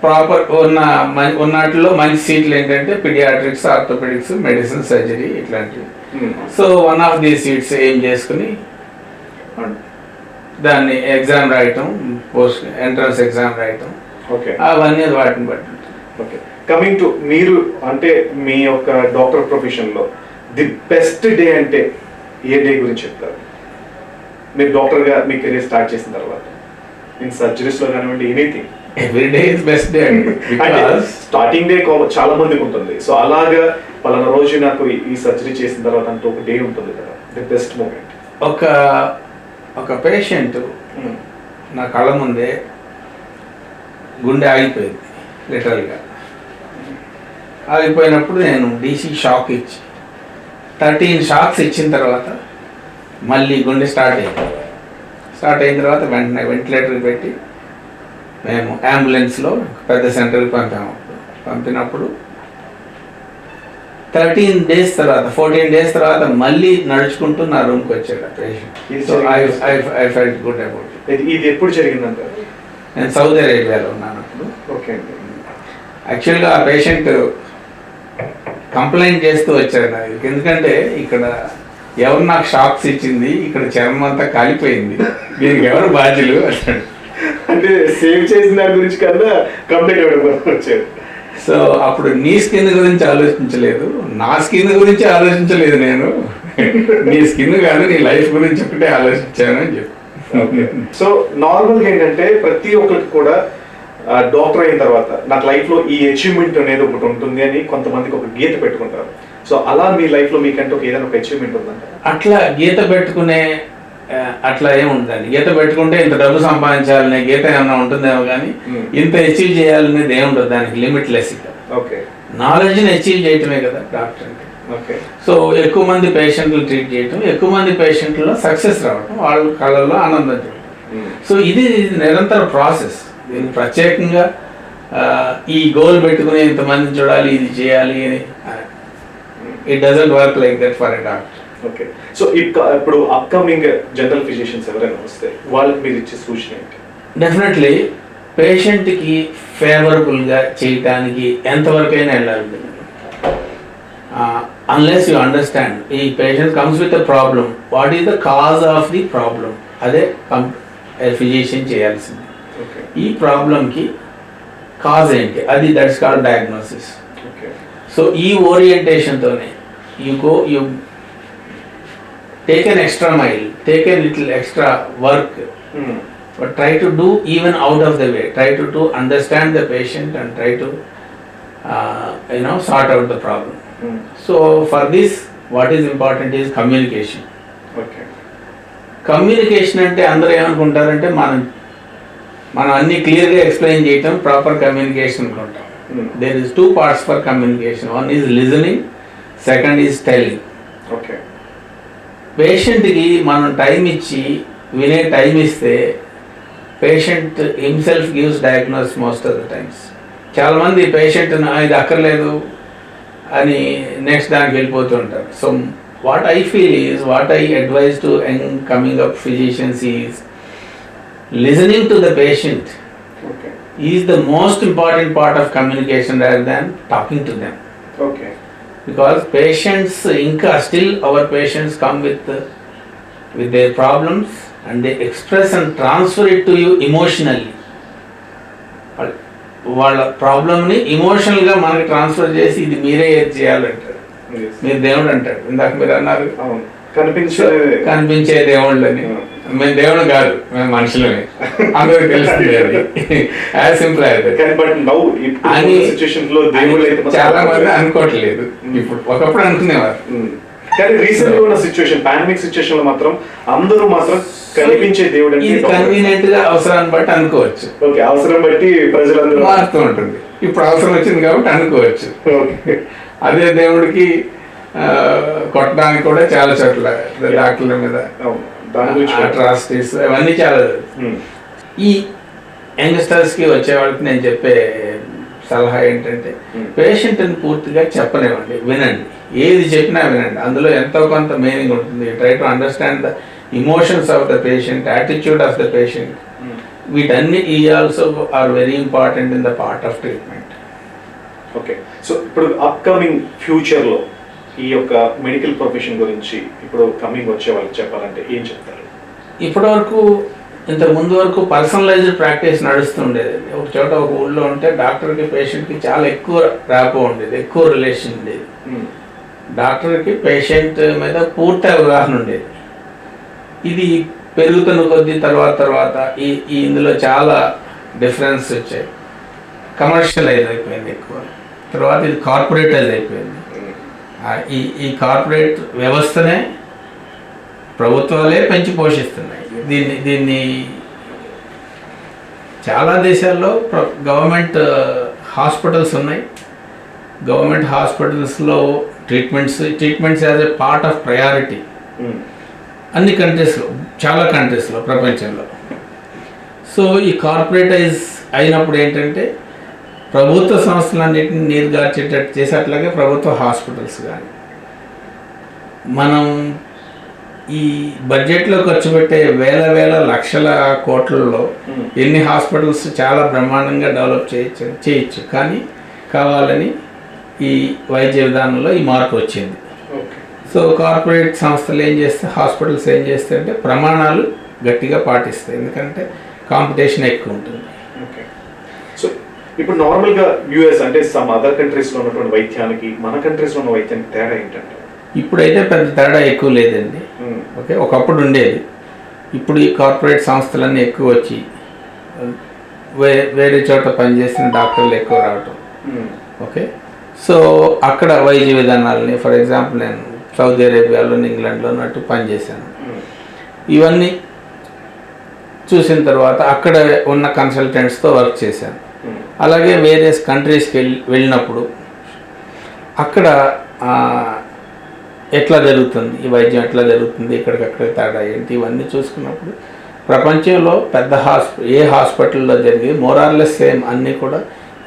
ప్రాపర్ ఉన్నట్లో మంచి సీట్లు ఏంటంటే పిడియాట్రిక్స్, ఆర్థోపెడిక్స్, మెడిసిన్, సర్జరీ ఇట్లాంటివి. So one of the seats ఏం చేసుకుని దాన్ని ఎగ్జామ్ రాయటం, పోస్ట్ ఎంట్రన్స్ ఎగ్జామ్ రాయటం, ఓకే, అవన్నీ వాటిని బట్టి. ఓకే. కమింగ్ టు మీరు, అంటే మీ యొక్క డాక్టర్ ప్రొఫెషన్లో ది బెస్ట్ డే అంటే ఏ డే గురించి చెప్తారు? మీరు డాక్టర్గా మీ కెరీర్ స్టార్ట్ చేసిన తర్వాత, ఇన్ సర్జరీస్లో కానివ్వండి, anything. Every day is best day అండి. స్టార్టింగ్ డే చాలా మందికి ఉంటుంది. సో అలాగా పలానా రోజు నాకు ఈ సర్జరీ చేసిన తర్వాత అంటూ ఒక డే ఉంటుంది కదా, ది బెస్ట్ మూమెంట్. ఒక పేషెంట్ నా కళ్ళ ముందే గుండె ఆగిపోయింది, లిటరల్గా ఆగిపోయినప్పుడు నేను డీసీ షాక్ ఇచ్చి 13 షాక్స్ ఇచ్చిన తర్వాత మళ్ళీ గుండె స్టార్ట్ అయిన తర్వాత వెంటనే వెంటిలేటర్ పెట్టి మేము అంబులెన్స్లో పెద్ద సెంటర్కి పంపినప్పుడు 13 డేస్ తర్వాత, 14 డేస్ తర్వాత మళ్ళీ నడుచుకుంటూ నా రూమ్కి వచ్చాడు patient. So I felt good about it. ఇది ఎప్పుడు జరిగిందంటారు? నేను సౌదీ అరేబియాలో ఉన్నాను అప్పుడు. ఓకే. యాక్చువల్గా ఆ పేషెంట్ కంప్లైంట్ చేస్తూ వచ్చాడు నాకు, ఎందుకంటే ఇక్కడ ఎవరు నాకు షాక్స్ ఇచ్చింది, ఇక్కడ చర్మం అంతా కాలిపోయింది, దీనికి ఎవరు బాధ్యులు అంటాడు. అంటే సేవ్ చేసిన దాని గురించి కన్నా కంప్లైంట్ ఇవ్వడం వచ్చాడు. సో అప్పుడు నీ స్కిన్ గురించి ఆలోచించలేదు, నా స్కిన్ గురించి ఆలోచించలేదు, నేను నీ స్కిన్ కాదు నీ లైఫ్ గురించి ఒకటే ఆలోచించాను అని చెప్పి. సో నార్మల్గా ఏంటంటే ప్రతి ఒక్కరికి కూడా డాక్టర్ అయిన తర్వాత నాకు లైఫ్లో ఈ అచీవ్మెంట్ అనేది ఒకటి ఉంటుంది అని కొంతమందికి ఒక గీత పెట్టుకుంటారు. సో అలా మీ లైఫ్లో మీకంటే ఏదైనా ఒక అచీవ్మెంట్ ఉందంట? అట్లా గీత పెట్టుకునే అట్లా ఏమి ఉంటుందండి. గీత పెట్టుకుంటే ఇంత డబ్బు సంపాదించాలనే గీత ఏమన్నా ఉంటుందేమో కానీ ఇంత అచీవ్ చేయాలనేది ఏముంటుంది, దానికి లిమిట్లెస్. ఓకే, నాలెడ్జ్ని అచీవ్ చేయటమే కదా డాక్టర్ అంటే. ఓకే. సో ఎక్కువ మంది పేషెంట్లు ట్రీట్ చేయటం, ఎక్కువ మంది పేషెంట్లో సక్సెస్ రావటం, వాళ్ళ కళ్ళల్లో ఆనందం చూడటం. సో ఇది నిరంతర ప్రాసెస్. దీన్ని ప్రత్యేకంగా ఈ గోల్ పెట్టుకుని ఇంతమందిని చూడాలి, ఇది చేయాలి అని it doesn't work like that for a doctor. Okay. So ఇప్పుడు అప్కమింగ్ జనరల్ ఫిజిషియన్స్ ఎవరైనా వస్తే వాళ్ళకి మీరు ఇచ్చే సూచన ఏంటి? డెఫినెట్లీ పేషెంట్కి ఫేవరబుల్గా చేయటానికి ఎంతవరకైనా వెళ్ళాలి. అన్లెస్ యూ అండర్స్టాండ్ ఈ patient comes with a problem, what is the cause of the problem, అదే ఫిజిషియన్ చేయాల్సింది. ఈ ప్రాబ్లంకి కాజ్ ఏంటి, అది దట్స్ కాల్డ్ డయాగ్నోసిస్. సో ఈ ఓరియంటేషన్తోనే you take an extra mile, take an little extra work, but try to do even out of the way, try to understand the patient and try to sort out the problem. So for this what is important is communication. Okay. Communication అంటే అందరూ ఏమనుకుంటారంటే మనం అన్ని క్లియర్గా explain చేయటం proper communication అనుకుంటాం. There is two parts for communication. One is listening, second is telling. Okay. పేషెంట్కి మనం టైం ఇచ్చి వినే టైం ఇస్తే patient himself gives diagnose most of the times. చాలామంది పేషెంట్ ఇది అక్కర్లేదు అని నెక్స్ట్ దానికి వెళ్ళిపోతూ ఉంటారు. So what I feel is, what I advise to young coming up physicians is listening to the patient is the most important part of communication rather than talking to them. Okay. Because patients, ఇంకా still our patients come with their problems and they express and transfer it to you emotionally. వాళ్ళ ప్రాబ్లమ్ని ఇమోషనల్గా మనకి transfer చేసి ఇది మీరే ఏది చేయాలంటారు. మీరు దేవుడు అంటాడు, ఇందాక మీరు అన్నారు కనిపించే దేవుళ్ళు అని. మేము దేవుడు కాదు, మేము మనుషులమే, అందరికి తెలుస్తుంది అది. యాజ్ సింపుల్ అయితే అని చాలా మంది అనుకోవట్లేదు. ఇప్పుడు ఒకప్పుడు అనుకునేవారు, కానీ రీసెంట్ గా ఉన్న సిచ్యువేషన్, పాండమిక్ సిచ్యువేషన్ లో మాత్రం అందరూ మాత్రం కనిపించే దేవుడు అంటే కన్వీనియంట్ గా అవసరాన్ని బట్టి అనుకోవచ్చు. ఓకే, అవసరం బట్టి ప్రజలందరూ మారుతూ ఉంటుంది. ఇప్పుడు అవసరం వచ్చింది కాబట్టి అనుకోవచ్చు. అదే దేవుడికి కొట్టడానికి కూడా చాలా చోట్ల డాక్టర్ల మీద అట్రాసిటీస్ అవన్నీ చాలా. ఈ యంగ్స్టర్స్కి వచ్చే వాళ్ళకి నేను చెప్పే సలహా ఏంటంటే పేషెంట్ని పూర్తిగా చెప్పనివ్వండి, వినండి, ఏది చెప్పినా వినండి, అందులో ఎంతో కొంత మీనింగ్ ఉంటుంది. Try to understand the emotions of the patient, attitude of the patient. వీటన్ని ఈ also are very important in the part of treatment. Okay. So ఇప్పుడు అప్కమింగ్ ఫ్యూచర్లో ఈ యొక్క మెడికల్ ప్రొఫెషన్ గురించి ఇప్పుడు కమింగ్ వచ్చే వాళ్ళకి చెప్పాలంటే ఏం చెప్తారు? ఇప్పటి వరకు ఇంతకు ముందు వరకు పర్సనలైజ్డ్ ప్రాక్టీస్ నడుస్తుండేది. ఒక చోట ఒక ఊళ్ళో ఉంటే డాక్టర్కి పేషెంట్కి చాలా ఎక్కువ ర్యాపో ఉండేది, ఎక్కువ రిలేషన్ ఉండేది. డాక్టర్కి పేషెంట్ మీద పూర్తి అవగాహన ఉండేది. ఇది పెరుగుతున్న కొద్దీ తర్వాత ఇందులో చాలా డిఫరెన్స్ వచ్చాయి. కమర్షియలైజ్ అయిపోయింది ఎక్కువ. తర్వాత ఇది కార్పొరేటైజ్ అయిపోయింది. ఈ కార్పొరేట్ వ్యవస్థనే ప్రభుత్వాలే పెంచి పోషిస్తున్నాయి. దీన్ని చాలా దేశాల్లో గవర్నమెంట్ హాస్పిటల్స్ ఉన్నాయి. గవర్నమెంట్ హాస్పిటల్స్లో treatments as a part of priority అన్ని కంట్రీస్లో, చాలా కంట్రీస్లో ప్రపంచంలో. సో ఈ కార్పొరేటైజ్ అయినప్పుడు ఏంటంటే ప్రభుత్వ సంస్థలన్నింటినీ నీరుగార్చేటట్టు చేసి, అట్లాగే ప్రభుత్వ హాస్పిటల్స్ కానీ మనం ఈ బడ్జెట్లో ఖర్చు పెట్టే వేల లక్షల కోట్లలో ఎన్ని హాస్పిటల్స్ చాలా బ్రహ్మాండంగా డెవలప్ చేయొచ్చు. కానీ కావాలని ఈ వైద్య విధానంలో ఈ మార్పు వచ్చింది. సో కార్పొరేట్ సంస్థలు ఏం చేస్తాయి, హాస్పిటల్స్ ఏం చేస్తాయి అంటే ప్రమాణాలు గట్టిగా పాటిస్తాయి, ఎందుకంటే కాంపిటీషన్ ఎక్కువ ఉంటుంది. సో ఇప్పుడు నార్మల్గా యూఎస్ అంటే సమ్ అదర్ కంట్రీస్లో ఉన్నటువంటి వైద్యానికి మన కంట్రీస్లో ఉన్న వైద్యానికి తేడా ఏంటంటే? ఇప్పుడైతే పెద్ద తేడా ఎక్కువ లేదండి. ఓకే, ఒకప్పుడు ఉండేది. ఇప్పుడు ఈ కార్పొరేట్ సంస్థలన్నీ ఎక్కువ వచ్చి వేరే చోట పనిచేసిన డాక్టర్లు ఎక్కువ రావటం. ఓకే, సో అక్కడ వైద్య విధానాలని, ఫర్ ఎగ్జాంపుల్ నేను సౌదీ అరేబియాలో, ఇంగ్లాండ్లో అన్నట్టు పనిచేశాను. ఇవన్నీ చూసిన తర్వాత అక్కడ ఉన్న కన్సల్టెంట్స్తో వర్క్ చేశాను. అలాగే వేరియస్ కంట్రీస్కి వెళ్ళినప్పుడు అక్కడ ఎట్లా జరుగుతుంది, ఈ వైద్యం ఎట్లా జరుగుతుంది, ఇక్కడికక్కడ తేడా ఏంటి, ఇవన్నీ చూసుకున్నప్పుడు ప్రపంచంలో పెద్ద ఏ హాస్పిటల్లో జరిగే మోరార్లెస్ సేమ్ అన్నీ కూడా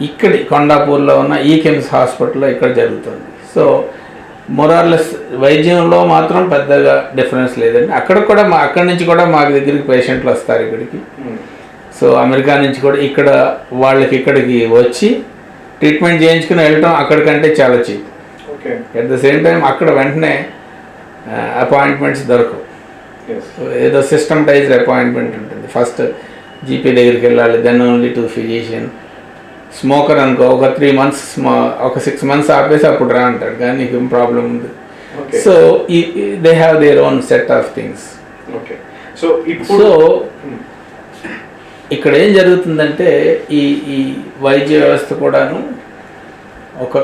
ఇక్కడి కొండాపూర్లో ఉన్న ఈకెమ్స్ హాస్పిటల్లో ఇక్కడ జరుగుతుంది. సో మోరార్లెస్ వైద్యంలో మాత్రం పెద్దగా డిఫరెన్స్ లేదండి. అక్కడి నుంచి కూడా మా దగ్గరికి పేషెంట్లు వస్తారు ఇక్కడికి. సో అమెరికా నుంచి కూడా ఇక్కడికి వచ్చి ట్రీట్మెంట్ చేయించుకుని వెళ్ళటం అక్కడికంటే చాలా cheap. At the same time అక్కడ వెంటనే అపాయింట్మెంట్స్ దొరకవు. ఏదో సిస్టమ్టైజ్డ్ అపాయింట్మెంట్ ఉంటుంది. ఫస్ట్ జీపీ దగ్గరికి వెళ్ళాలి, then only to physician. Smoker అనుకో ఒక 3 months ఒక 6 months ఆపేసి అప్పుడు రా అంటాడు, కానీ నీకు ఏం ప్రాబ్లం ఉంది. So they have their own set of things. So ఇక్కడ ఏం జరుగుతుందంటే ఈ వైద్య వ్యవస్థ కూడాను ఒక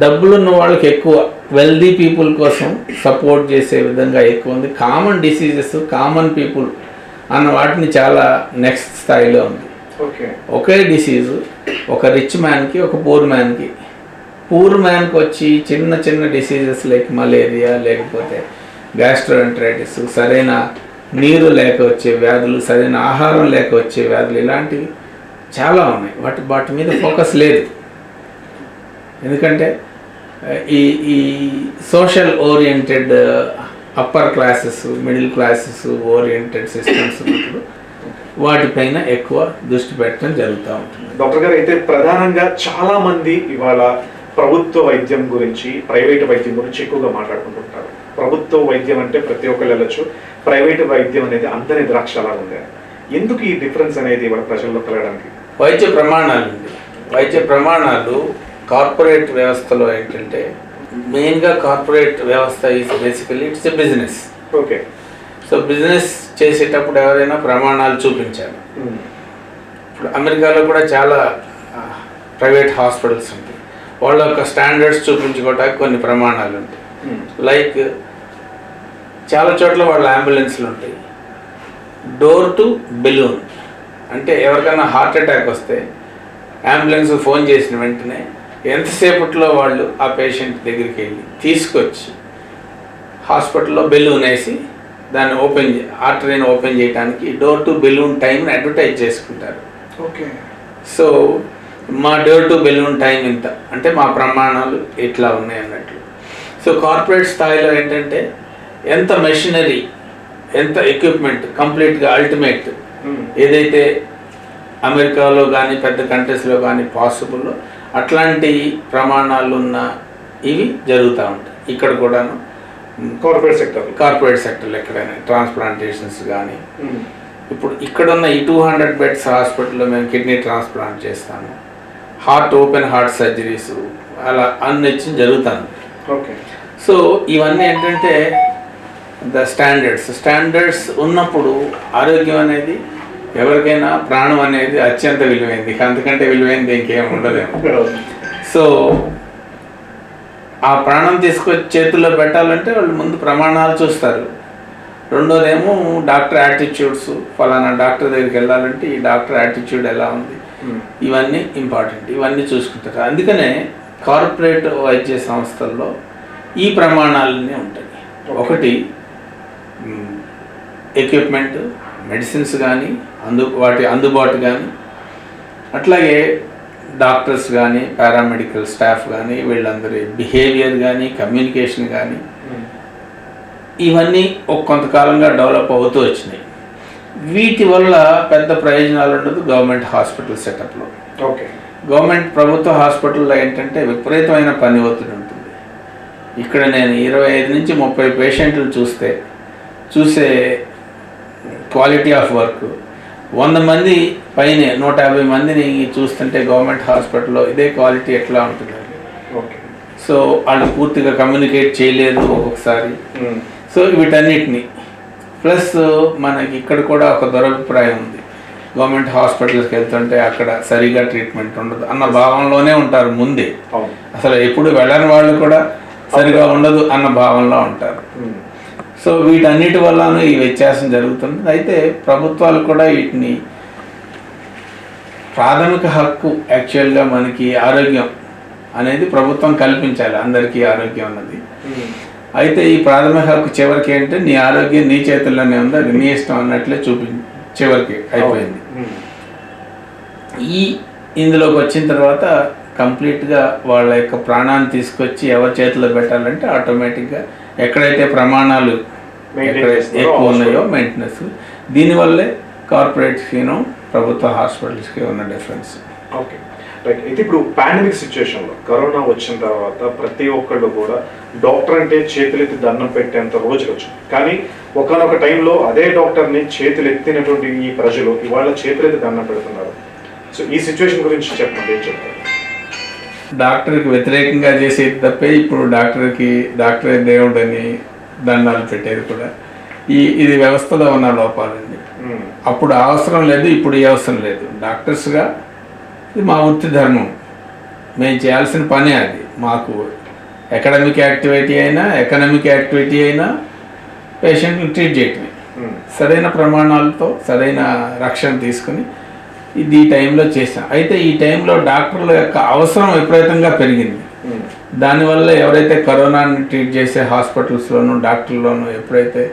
డబ్బులున్న వాళ్ళకి ఎక్కువ, వెల్దీ పీపుల్ కోసం సపోర్ట్ చేసే విధంగా ఎక్కువ ఉంది. కామన్ డిసీజెస్, కామన్ పీపుల్ అన్న వాటిని చాలా నెక్స్ట్ స్థాయిలో ఉంది. ఒకే డిసీజు ఒక రిచ్ మ్యాన్కి, ఒక పూర్ మ్యాన్కి వచ్చి చిన్న చిన్న డిసీజెస్ లైక్ మలేరియా, లేకపోతే గ్యాస్ట్రోఎంటరైటిస్, సరైన నీరు లేక వచ్చే వ్యాధులు, సరైన ఆహారం లేక వచ్చే వ్యాధులు, ఇలాంటివి చాలా ఉన్నాయి. వాటి మీద ఫోకస్ లేదు. ఎందుకంటే ఈ social oriented upper classes, middle classes oriented systems ఉన్నప్పుడు వాటిపైన ఎక్కువ దృష్టి పెట్టడం జరుగుతూ ఉంటుంది. డాక్టర్ గారు, అయితే ప్రధానంగా చాలా మంది ఇవాళ ప్రభుత్వ వైద్యం గురించి, ప్రైవేట్ వైద్యం గురించి ఎక్కువగా మాట్లాడుకుంటుంటారు. ప్రభుత్వ వైద్యం అంటే ప్రతి ఒక్కరు వెళ్ళొచ్చు, ప్రైవేట్ వైద్యం అనేది అందరి ద్రాక్షలా ఉంది. ఎందుకు ఈ డిఫరెన్స్ అనేది ఇవాళ ప్రజల్లో కలగడానికి? వైద్య ప్రమాణాలు కార్పొరేట్ వ్యవస్థలో ఏంటంటే, మెయిన్గా కార్పొరేట్ వ్యవస్థ is basically it's a business. So business చేసేటప్పుడు ఎవరైనా ప్రమాణాలు చూపించాలి. ఇప్పుడు అమెరికాలో కూడా చాలా ప్రైవేట్ హాస్పిటల్స్ ఉంటాయి. వాళ్ళ యొక్క స్టాండర్డ్స్ చూపించుకోవడానికి కొన్ని ప్రమాణాలు ఉంటాయి. లైక్ చాలా చోట్ల వాళ్ళ అంబులెన్స్లు ఉంటాయి. డోర్ టు బెలూన్ అంటే ఎవరికైనా హార్ట్ అటాక్ వస్తే అంబులెన్స్ ఫోన్ చేసిన వెంటనే ఎంతసేపట్లో వాళ్ళు ఆ పేషెంట్ దగ్గరికి వెళ్ళి తీసుకొచ్చి హాస్పిటల్లో బెలూన్ వేసి దాన్ని ఆర్టరీని ఓపెన్ చేయడానికి డోర్ టు బెలూన్ టైంని అడ్వర్టైజ్ చేసుకుంటారు. సో మా డోర్ టు బెలూన్ టైం ఇంత అంటే మా ప్రమాణాలు ఇట్లా ఉన్నాయి అన్నట్లు. సో కార్పొరేట్ స్థాయిలో ఏంటంటే ఎంత మెషినరీ, ఎంత ఎక్విప్మెంట్ కంప్లీట్గా అల్టిమేట్ ఏదైతే అమెరికాలో కానీ పెద్ద కంట్రీస్లో కానీ పాసిబుల్ అట్లాంటి ప్రమాణాలు ఉన్న ఇవి జరుగుతూ ఉంటాయి. ఇక్కడ కూడాను కార్పొరేట్ సెక్టర్లో ఎక్కడైనా ట్రాన్స్ప్లాంటేషన్స్ కానీ, ఇప్పుడు ఇక్కడున్న ఈ 200 beds హాస్పిటల్లో మేము కిడ్నీ ట్రాన్స్ప్లాంట్ చేస్తాము, ఓపెన్ హార్ట్ సర్జరీస్, అలా అన్ని జరుగుతాను. సో ఇవన్నీ ఏంటంటే స్టాండర్డ్స్ ఉన్నప్పుడు ఆరోగ్యం అనేది ఎవరికైనా ప్రాణం అనేది అత్యంత విలువైంది. అంతకంటే విలువైంది ఇంకేం ఉండదేమో. సో ఆ ప్రాణం తీసుకొచ్చి చేతుల్లో పెట్టాలంటే వాళ్ళు ముందు ప్రమాణాలు చూస్తారు. రెండోదేమో డాక్టర్ యాటిట్యూడ్స్, ఫలానా డాక్టర్ దగ్గరికి వెళ్ళాలంటే ఈ డాక్టర్ యాటిట్యూడ్ ఎలా ఉంది, ఇవన్నీ ఇంపార్టెంట్, ఇవన్నీ చూసుకుంటారు. అందుకనే కార్పొరేట్ వైద్య సంస్థల్లో ఈ ప్రమాణాలన్నీ ఉంటాయి. ఒకటి ఎక్విప్మెంట్, మెడిసిన్స్ కానీ వాటి అందుబాటు కానీ, అట్లాగే డాక్టర్స్ కానీ పారామెడికల్ స్టాఫ్ కానీ వీళ్ళందరి బిహేవియర్ కానీ కమ్యూనికేషన్ కానీ ఇవన్నీ కొంతకాలంగా డెవలప్ అవుతూ వచ్చినాయి. వీటి వల్ల పెద్ద ప్రయోజనాలు ఉండదు గవర్నమెంట్ హాస్పిటల్ సెటప్లో. ప్రభుత్వ హాస్పిటల్లో ఏంటంటే విపరీతమైన పని ఒత్తిడి ఉంటుంది. ఇక్కడ నేను 25 నుంచి 30 పేషెంట్లు చూసే క్వాలిటీ ఆఫ్ వర్క్ 100 మంది పైనే 150 మందిని చూస్తుంటే గవర్నమెంట్ హాస్పిటల్లో ఇదే క్వాలిటీ ఎట్లా ఉంటుంది? సో వాళ్ళు పూర్తిగా కమ్యూనికేట్ చేయలేరు ఒక్కొక్కసారి. సో వీటన్నిటిని ప్లస్ మనకి ఇక్కడ కూడా ఒక దురభిప్రాయం ఉంది. గవర్నమెంట్ హాస్పిటల్స్కి వెళ్తుంటే అక్కడ సరిగా ట్రీట్మెంట్ ఉండదు అన్న భావంలోనే ఉంటారు ముందే. అసలు ఎప్పుడు వెళ్ళని వాళ్ళు కూడా సరిగా ఉండదు అన్న భావంలో ఉంటారు. సో వీటన్నిటి వల్లనూ ఈ వ్యత్యాసం జరుగుతుంది. అయితే ప్రభుత్వాలు కూడా వీటిని ప్రాథమిక హక్కు, యాక్చువల్గా మనకి ఆరోగ్యం అనేది ప్రభుత్వం కల్పించాలి, అందరికీ ఆరోగ్యం అన్నది. అయితే ఈ ప్రాథమిక హక్కు చివరికి ఏంటంటే నీ ఆరోగ్యం నీ చేతుల్లోనే ఉంది, అది నీ ఇష్టం అన్నట్లే చివరికి అయిపోయింది. ఇందులోకి వచ్చిన తర్వాత కంప్లీట్గా వాళ్ళ యొక్క ప్రాణాన్ని తీసుకొచ్చి ఎవరి చేతిలో పెట్టాలంటే ఆటోమేటిక్గా ఎక్కడైతే ప్రమాణాలు ఎక్కువ ఉన్నాయో మెయింటెనెన్స్, దీనివల్లే కార్పొరేట్స్కిను ప్రభుత్వ హాస్పిటల్స్కి ఉన్న డిఫరెన్స్. Okay right. అయితే ఇప్పుడు పాండమిక్ సిచ్యువేషన్లో కరోనా వచ్చిన తర్వాత ప్రతి ఒక్కళ్ళు కూడా డాక్టర్ అంటే చేతులెత్తి దండం పెట్టేంత రోజులు వచ్చింది. కానీ ఒకనొక టైంలో అదే డాక్టర్ని చేతులు ఎత్తినటువంటి ఈ ప్రజలు ఇవాళ చేతులెత్తి దండం పెడుతున్నారు. సో ఈ సిచ్యువేషన్ గురించి చెప్పండి, ఏం చెప్తారు? డాక్టర్కి వ్యతిరేకంగా చేసేది తప్పే ఇప్పుడు డాక్టరే దేవుడు అని దండాలు పెట్టేది కూడా ఇది వ్యవస్థలో ఉన్న లోపాలండి. అప్పుడు అవసరం లేదు, ఇప్పుడు ఈ అవసరం లేదు. డాక్టర్స్గా ఇది మా వృత్తి ధర్మం, మేము చేయాల్సిన పనే అది. మాకు ఎకనమిక్ యాక్టివిటీ అయినా పేషెంట్ని ట్రీట్ చేయటమే. సరైన ప్రమాణాలతో సరైన రక్షణ తీసుకుని ఇది ఈ టైంలో చేసాం. అయితే ఈ టైంలో డాక్టర్ల యొక్క అవసరం విపరీతంగా పెరిగింది. దానివల్ల ఎవరైతే కరోనాని ట్రీట్ చేసే హాస్పిటల్స్లోనూ డాక్టర్లోనూ ఎప్పుడైతే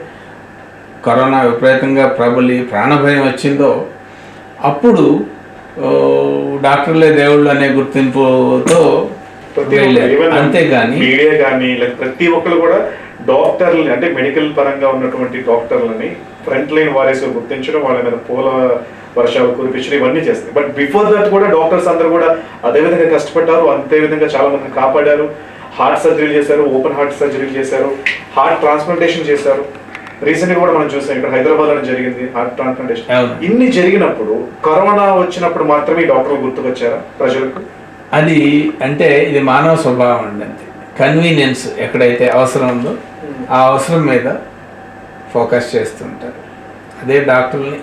కరోనా విపరీతంగా ప్రబలి ప్రాణభయం వచ్చిందో అప్పుడు డాక్టర్లే దేవుళ్ళు అనే గుర్తింపుతో అంతేగాని మీడియా కానీ ప్రతి ఒక్కరు కూడా డాక్టర్లు అంటే మెడికల్ పరంగా ఉన్నటువంటి డాక్టర్లని ఫ్రంట్ లైన్ వారియర్స్ గుర్తించడం, వాళ్ళ మీద పూల వర్షాలు కురిపించడం ఇవన్నీ చేస్తాయి. బట్ బిఫోర్ దట్ కూడా డాక్టర్స్ అందరూ కూడా అదే విధంగా కష్టపడ్డారు, అంతే విధంగా చాలా మందిని కాపాడారు. హార్ట్ సర్జరీలు చేశారు, ఓపెన్ హార్ట్ సర్జరీలు చేశారు, హార్ట్ ట్రాన్స్ప్లాంటేషన్ చేశారు. రీసెంట్ గా కూడా మనం చూసాం, ఇక్కడ హైదరాబాద్ లో జరిగింది హార్ట్ ట్రాన్స్ప్లాంటేషన్. ఇన్ని జరిగినప్పుడు కరోనా వచ్చినప్పుడు మాత్రమే డాక్టర్లు గుర్తుకొచ్చారా ప్రజలకు? అది అంటే ఇది మానవ స్వభావం అండి. అంతే, కన్వీనియన్స్ ఎక్కడైతే అవసరం ఉందో ఆ అవసరం మీద ఫోకస్ చేస్తుంటారు. అదే డాక్టర్ని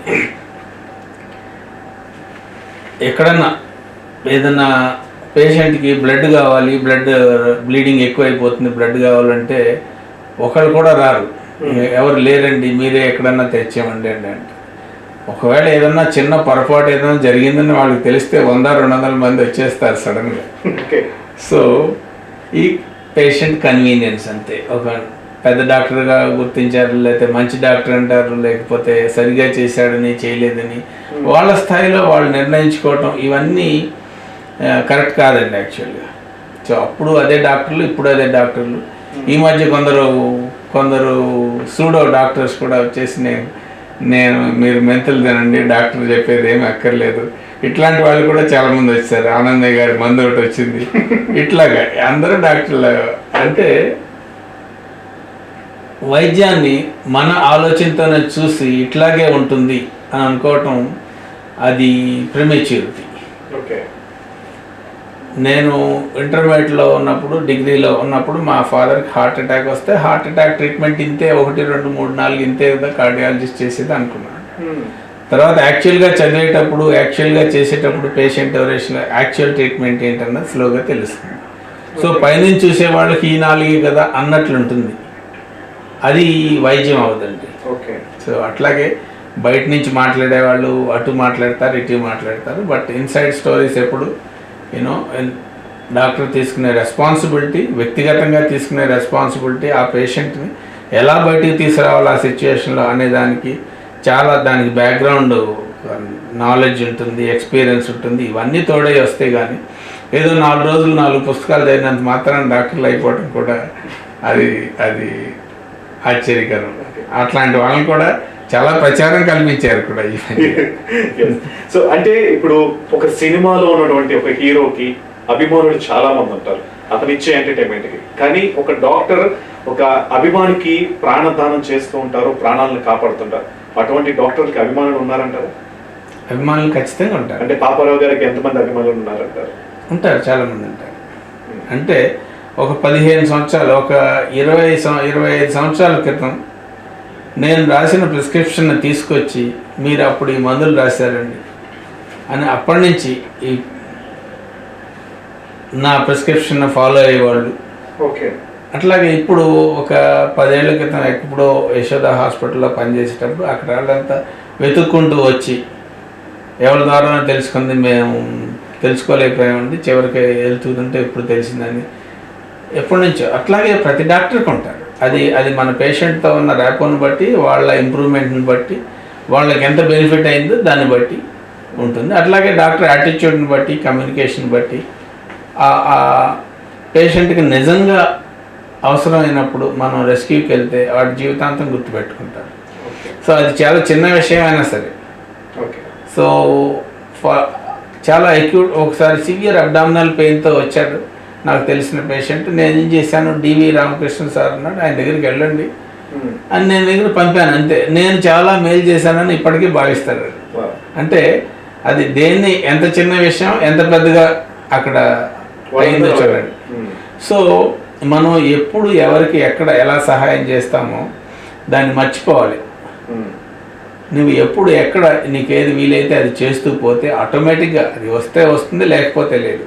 ఎక్కడన్నా ఏదన్నా పేషెంట్కి బ్లడ్ కావాలి, బ్లీడింగ్ ఎక్కువైపోతుంది, బ్లడ్ కావాలంటే ఒకళ్ళు కూడా రారు, ఎవరు లేరండి మీరే ఎక్కడన్నా తెచ్చామండి అంటే. ఒకవేళ ఏదన్నా చిన్న పొరపాటు ఏదైనా జరిగిందని వాళ్ళకి తెలిస్తే 100-200 మంది వచ్చేస్తారు సడన్గా. సో ఈ పేషెంట్ కన్వీనియన్స్ అంతే. ఒక పెద్ద డాక్టర్గా గుర్తించారు, లేకపోతే మంచి డాక్టర్ అంటారు, లేకపోతే సరిగా చేశాడని చేయలేదని వాళ్ళ స్థాయిలో వాళ్ళు నిర్ణయించుకోవటం ఇవన్నీ కరెక్ట్ కాదండి యాక్చువల్గా. సో అప్పుడు అదే డాక్టర్లు, ఇప్పుడు అదే డాక్టర్లు. ఈ మధ్య కొందరు సూడో డాక్టర్స్ కూడా వచ్చేసి నేను మీరు మెంతులు తినండి, డాక్టర్ చెప్పేది ఏమి అక్కర్లేదు, ఇట్లాంటి వాళ్ళు కూడా చాలామంది వచ్చారు. ఆనందయ్య గారి మందు ఒకటి వచ్చింది. ఇట్లాగా అందరూ డాక్టర్లు. అంటే వైద్యాన్ని మన ఆలోచనతోనే చూసి ఇట్లాగే ఉంటుంది అని అనుకోవటం అది ప్రిమెచ్యూరిటీ. నేను ఇంటర్మీడియట్లో ఉన్నప్పుడు, డిగ్రీలో ఉన్నప్పుడు మా ఫాదర్కి హార్ట్ అటాక్ వస్తే హార్ట్ అటాక్ ట్రీట్మెంట్ ఇంతే, 1, 2, 3, 4 ఇంతే కదా కార్డియాలజిస్ట్ చేసేది అనుకున్నాను. తర్వాత యాక్చువల్గా చదివేటప్పుడు, యాక్చువల్గా చేసేటప్పుడు పేషెంట్ ఎవరేషన్ యాక్చువల్ ట్రీట్మెంట్ ఏంటన్నది స్లోగా తెలుస్తుంది. సో పైనుంచి చూసే వాళ్ళకి ఈ 4 కదా అన్నట్లుంటుంది, అది వైద్యం అవదండి. సో అట్లాగే బయట నుంచి మాట్లాడేవాళ్ళు అటు మాట్లాడతారు, ఇటు మాట్లాడతారు, బట్ ఇన్సైడ్ స్టోరీస్ ఎప్పుడు డాక్టర్ తీసుకునే రెస్పాన్సిబిలిటీ, వ్యక్తిగతంగా తీసుకునే రెస్పాన్సిబిలిటీ, ఆ పేషెంట్ని ఎలా బయటికి తీసుకురావాలి ఆ సిచ్యువేషన్లో అనే దానికి దానికి బ్యాక్గ్రౌండ్ నాలెడ్జ్ ఉంటుంది, ఎక్స్పీరియన్స్ ఉంటుంది. ఇవన్నీ తోడై వస్తే కానీ ఏదో 4 రోజులు 4 పుస్తకాలు చదివినంత మాత్రాన్ని డాక్టర్లు అయిపోవడం కూడా అది ఆశ్చర్యకరం. అట్లాంటి వాళ్ళని కూడా చాలా ప్రచారం కల్పించారు కూడా. సో అంటే ఇప్పుడు ఒక సినిమాలో ఉన్నటువంటి ఒక హీరోకి అభిమానులు చాలా మంది ఉంటారు అతను ఇచ్చే ఎంటర్టైన్మెంట్కి, కానీ ఒక డాక్టర్ ఒక అభిమానికి ప్రాణదానం చేస్తూ ఉంటారు, ప్రాణాలను కాపాడుతుంటారు. అటువంటి డాక్టర్కి అభిమానులు ఉన్నారంటారు? అభిమానులు ఖచ్చితంగా ఉంటారు. అంటే పాపారావు గారికి ఎంతమంది అభిమానులు ఉన్నారంటారు? ఉంటారు, చాలా మంది ఉంటారు. అంటే ఒక 15 సంవత్సరాలు, ఒక 25 సంవత్సరాల క్రితం నేను రాసిన ప్రిస్క్రిప్షన్ తీసుకొచ్చి మీరు అప్పుడు ఈ మందులు రాశారండి అని అప్పటి నుంచి నా ప్రిస్క్రిప్షన్ ఫాలో అయ్యేవాళ్ళు. అట్లాగే ఇప్పుడు ఒక 10 ఏళ్ల క్రితం ఎప్పుడో యశోద హాస్పిటల్లో పనిచేసేటప్పుడు అక్కడ వాళ్ళంతా వెతుక్కుంటూ వచ్చి ఎవరి ద్వారా తెలుసుకుంది, మేము తెలుసుకోలేకపోయామండి, చివరికి వెళ్తుంటే ఇప్పుడు తెలిసిందని ఎప్పటి నుంచో. అట్లాగే ప్రతి డాక్టర్కి ఉంటారు. అది మన పేషెంట్తో ఉన్న ర్యాపోని బట్టి, వాళ్ళ ఇంప్రూవ్మెంట్ని బట్టి, వాళ్ళకి ఎంత బెనిఫిట్ అయిందో దాన్ని బట్టి ఉంటుంది. అట్లాగే డాక్టర్ యాటిట్యూడ్ని బట్టి, కమ్యూనికేషన్ బట్టి ఆ పేషెంట్కి నిజంగా అవసరమైనప్పుడు మనం రెస్క్యూకి వెళ్తే వాడి జీవితాంతం గుర్తుపెట్టుకుంటారు. సో అది చాలా చిన్న విషయం అయినా సరే. సో చాలా అక్యూట్, ఒకసారి సివియర్ అబ్డామినల్ పెయిన్తో వచ్చాడు నాకు తెలిసిన పేషెంట్. నేను ఏం చేశాను, డివి రామకృష్ణ సార్ అన్నాడు, ఆయన దగ్గరికి వెళ్ళండి అని నేను దగ్గర పంపాను. అంతే. నేను చాలా మేలు చేశానని ఇప్పటికీ భావిస్తాడు. అంటే అది దేన్ని, ఎంత చిన్న విషయం ఎంత పెద్దగా అక్కడ అయిందో చూడండి. సో మనం ఎప్పుడు ఎవరికి ఎక్కడ ఎలా సహాయం చేస్తామో దాన్ని మర్చిపోవాలి. నువ్వు ఎప్పుడు ఎక్కడ నీకు ఏది వీలైతే అది చేస్తూ పోతే ఆటోమేటిక్గా అది వస్తే వస్తుంది, లేకపోతే లేదు.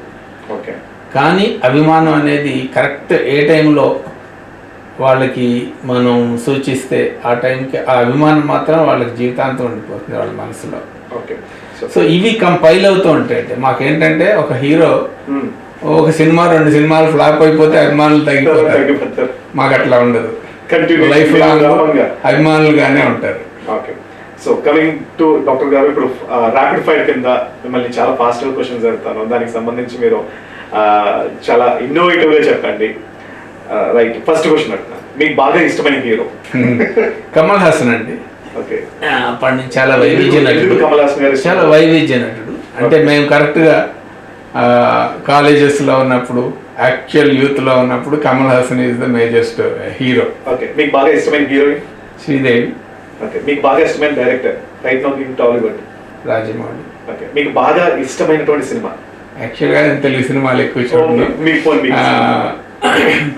కానీ అభిమానం అనేది కరెక్ట్ ఏ టైంలో వాళ్ళకి మనం సూచిస్తే ఆ టైంకి ఆ అభిమానం మాత్రం వాళ్ళకి జీవితాంతం ఉండిపోతుంది వాళ్ళ మనసులో. సో ఇవి కంపైల్ అవుతూ ఉంటాయి. మాకేంటంటే ఒక హీరో ఒక సినిమా 2 సినిమాలు ఫ్లాప్ అయిపోతే అభిమానులు తగ్గిపోతారు. మాకు అట్లా ఉండదు, లైఫ్ లాంగ్ అభిమానులుగానే ఉంటారు. సో కమింగ్ టు డాక్టర్ గారు, ఇప్పుడు ర్యాపిడ్ ఫైర్ కింద మిమ్మల్ని చాలా ఫాస్ట్ క్వశ్చన్స్ అడుగుతాను. దానికి సంబంధించి మీరు చాలా ఇన్నోవేటివ్ గా చెప్పండి. రైట్, ఫస్ట్ క్వశ్చన్ అడుగుతాను, మీకు బాగా ఇష్టమైన హీరో? కమల్ హాసన్ అండి. ఓకే, అప్పటి నుంచి చాలా వైవిధ్య నటుడు, కమల్ హాసన్ గారు చాలా వైవిధ్య నటుడు. అంటే మేము కరెక్ట్గా కాలేజెస్లో ఉన్నప్పుడు, యాక్చువల్ యూత్లో ఉన్నప్పుడు Kamal Haasan is the majestic hero. Okay, మీకు బాగా ఇష్టమైన హీరోయిన్? శ్రీదేవి. ఓకే, మీకు బాగా ఇష్టమైన director right now in Tollywood? Rajamouli. Okay, మీకు బాగా ఇష్టమైనటువంటి సినిమా? యాక్చువల్గా నేను తెలుగు సినిమాలు ఎక్కువ చూడండి.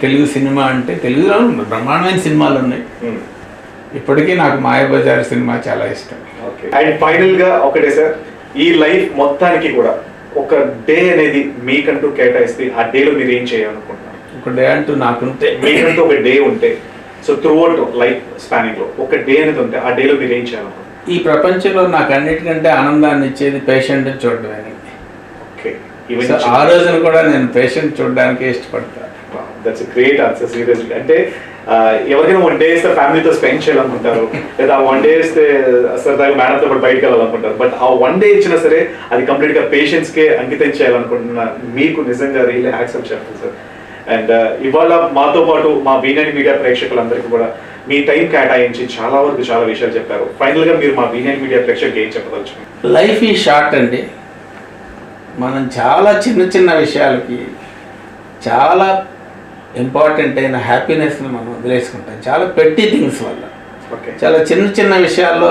తెలుగు సినిమా అంటే తెలుగులో బ్రహ్మాండమైన సినిమాలు ఉన్నాయి. ఇప్పటికీ నాకు మాయాబజార్ సినిమా చాలా ఇష్టం. ఓకే, అండ్ ఫైనల్ గా ఒకటే సార్, ఈ లైఫ్ మొత్తానికి కూడా ఒక డే అనేది మీకంటూ కేటాయిస్తే ఆ డేలో మీరు ఏం చేయాలనుకుంటున్నారు? ఒక డే అంటూ నాకుంటే, మీకంటూ ఒక డే ఉంటే, so through out life spanning లో ఒక డే అనేది ఉంటే ఆ డేలో మీరు ఏం చేయాలనుకుంటున్నారు? ఈ ప్రపంచంలో నాకు అన్నిటికంటే ఆనందాన్ని ఇచ్చేది పేషెంట్ చూడడమేనండి. ఓకే, ఆ రోజున కూడా నేను పేషెంట్ చూడడానికి ఇష్టపడతాను. That's great answer. సీరియస్లీ, అంటే ఎవరికైనా 1 డే ఇస్తే ఫ్యామిలీతో స్పెండ్ చేయాలనుకుంటారు, లేదా 1 డే ఇస్తే సరదాగా మేడంతో పాటు బయటకు వెళ్ళాలనుకుంటారు. బట్ ఆ 1 డే ఇచ్చినా సరే అది కంప్లీట్ గా పేషెంట్స్ కే అంకితం చేయాలనుకుంటున్నా మీకు నిజంగా రియల్లీ యాక్సెప్ట్ చేస్తాను సార్. అండ్ ఇవాళ మాతో పాటు మా వీనైన్ మీడియా ప్రేక్షకులందరికీ కూడా మీ టైం కేటాయించి చాలా వరకు చాలా విషయాలు చెప్పారు. ఫైనల్ గా మీరు మా వీనైన్ మీడియా ప్రేక్షకులకు ఏం చెప్పదలుచుకున్నారు? లైఫ్ ఈ షార్ట్ అండి. మనం చాలా చిన్న చిన్న విషయాలకి చాలా ఇంపార్టెంట్ అయిన హ్యాపీనెస్ని మనం వదిలేసుకుంటాం చాలా పెట్టి థింగ్స్ వల్ల. చాలా చిన్న చిన్న విషయాల్లో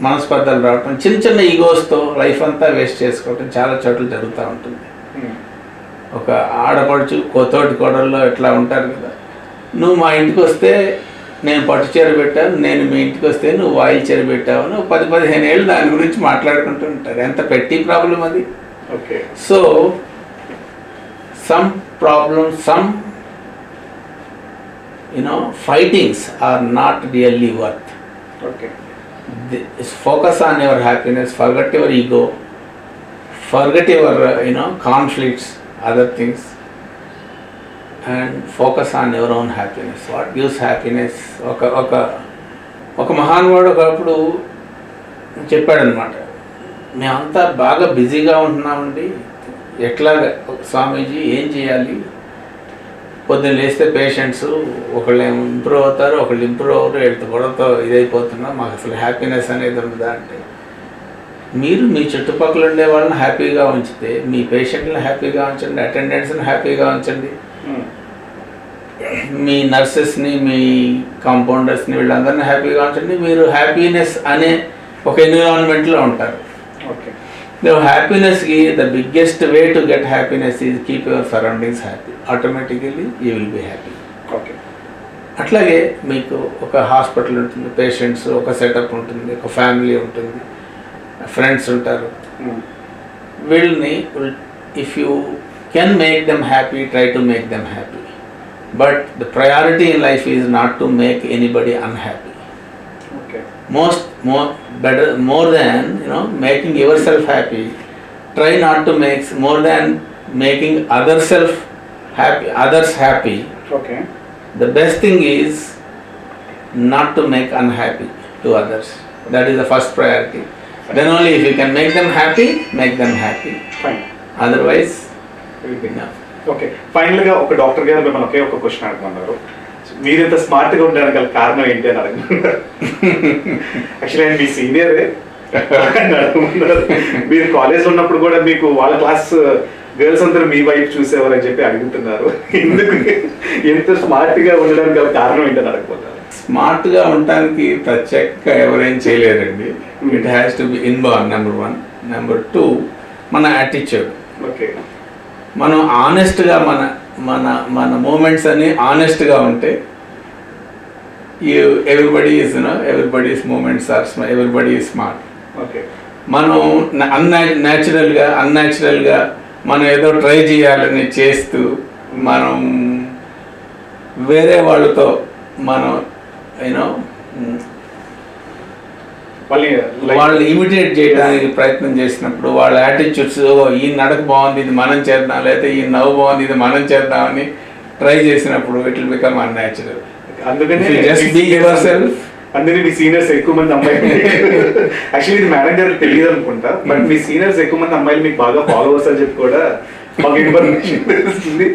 మనస్పర్ధలు రావటం, చిన్న చిన్న ఈగోస్తో లైఫ్ అంతా వేస్ట్ చేసుకోవటం చాలా చోట్ల జరుగుతూ ఉంటుంది. ఒక ఆడపడుచు తోటి కోడల్లో ఎట్లా ఉంటారు కదా, నువ్వు మా ఇంటికి వస్తే నేను పట్టు చీర పెట్టాను, నేను మీ ఇంటికి వస్తే నువ్వు వాయిల్ చీర పెట్టావు, నువ్వు 10-15 ఏళ్ళు దాని గురించి మాట్లాడుకుంటూ ఉంటారు. ఎంత పెట్టి ప్రాబ్లం అది. Okay, so some problems, some fightings are not really worth. Okay. Focus on your happiness, forget your ego, forget your conflicts, other things, and focus on your own happiness. What gives happiness? ఒక మహానుభావుడు ఒకప్పుడు చెప్పాడనమాట, మేమంతా బాగా బిజీగా ఉంటున్నామండి, ఎట్లా స్వామీజీ ఏం చేయాలి? పొద్దున్న లేస్తే పేషెంట్స్ ఒకళ్ళు ఇంప్రూవ్ అవుతారు, ఒకళ్ళు ఇంప్రూవ్ అవ్వరు, వీళ్ళతో గొడవతో ఇదైపోతున్నా, మాకు అసలు హ్యాపీనెస్ అనేది ఉండదా అంటే, మీరు మీ చుట్టుపక్కల ఉండే వాళ్ళని హ్యాపీగా ఉంచితే మీ పేషెంట్ని హ్యాపీగా ఉంచండి, అటెండెంట్స్ని హ్యాపీగా ఉంచండి, మీ నర్సెస్ని, మీ కాంపౌండర్స్ని, వీళ్ళందరినీ హ్యాపీగా ఉంచండి, మీరు హ్యాపీనెస్ అనే ఒక ఎన్విరాన్మెంట్లో ఉంటారు. Okay, happiness is the biggest way to get happiness is keep your surroundings happy. Automatically you will be happy. Okay. అట్లాగే మీకు ఒక హాస్పిటల్ ఉంటుంది, పేషెంట్స్, ఒక సెటప్ ఉంటుంది, ఒక ఫ్యామిలీ ఉంటుంది, ఫ్రెండ్స్ ఉంటారు. వీళ్ళని if you can make them happy, try to make them happy. but the priority in life is not to make anybody unhappy. Okay More than making yourself happy, try not to make more than making others happy. Okay The best thing is not to make unhappy to others. That is the first priority. Then only if you can make them happy, make them happy. Fine. Otherwise, no. Okay final గా ఒక doctor గారు మిమ్మల్ని ఒకే ఒక question అడుగుతున్నారు, మీరు ఇంత smart గా ఉండడానికి గల కారణం ఏంటి అని అడుగుతున్నారు. యాక్చువల్లీ ఆయన మీ సీనియరే అడుగుతున్నారు. మీరు కాలేజ్ ఉన్నప్పుడు కూడా మీకు వాళ్ళ క్లాస్ గర్ల్స్ అందరూ మీ వైపు చూసేవారు అని చెప్పి అడుగుతున్నారు. ఎందుకు ఎంత స్మార్ట్ గా ఉండడానికి గల కారణం ఏంటని అడగపోతారు. స్మార్ట్గా ఉండటానికి ప్రత్యేకంగా ఎవరేం చేయలేరండి. It has to be inborn, number 1. Number 2, మన యాటిట్యూడ్. ఓకే మనం ఆనెస్ట్గా మన మూమెంట్స్ అన్ని ఆనెస్ట్గా ఉంటే everybody is moments or everybody is smart. Okay మనం అన్యాచురల్గా మనం ఏదో ట్రై చేయాలని చేస్తూ మనం వేరే వాళ్ళతో మనం వాళ్ళు ఇమిటేట్ చేయడానికి ప్రయత్నం చేసినప్పుడు వాళ్ళ యాటిట్యూడ్స్, ఈ నడక బాగుంది ఇది మనం చేద్దాం, లేకపోతే ఈ నవ్వు బాగుంది ఇది మనం చేద్దామని ట్రై చేసినప్పుడు ఇట్ విల్ బికమ్ అన్యాచురల్. అందుకని జస్ట్ బీ యువర్ సెల్ఫ్. అందుకే మీ సీనియర్స్ ఎక్కువ మంది అమ్మాయిలు, యాక్చువల్లీ ఇది మేడం గారికి తెలియదు అనుకుంటా, బట్ మీ సీనియర్స్ ఎక్కువ మంది అమ్మాయిలు మీకు బాగా ఫాలోవర్స్ అని చెప్పి కూడా మాకు ఇన్ఫర్మేషన్ తెలుస్తుంది.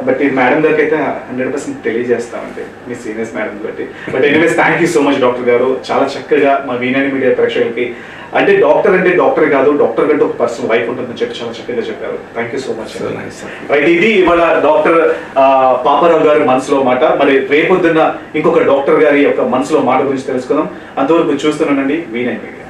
బట్ ఇది మేడం గారికి అయితే 100% తెలియజేస్తామంటే మీ సీనియర్స్ మేడం బట్టి. But anyways thank you so much doctor గారు, చాలా చక్కగా మా వీనాని మీడియా ప్రేక్షకులకి అంటే డాక్టర్ కాదు, డాక్టర్ కంటే ఒక పర్సనల్ లైఫ్ ఉంటుందని చెప్పి చాలా చక్కగా చెప్పారు. Thank you so much. Right, ఇది ఇవాళ డాక్టర్ పాపారావు గారి మనసులో మాట. మరి రేపొద్దున్న ఇంకొక డాక్టర్ గారి యొక్క మనసులో మాట గురించి తెలుసుకుందాం. అంతవరకు చూస్తున్నానండి వీనాని మీడియా.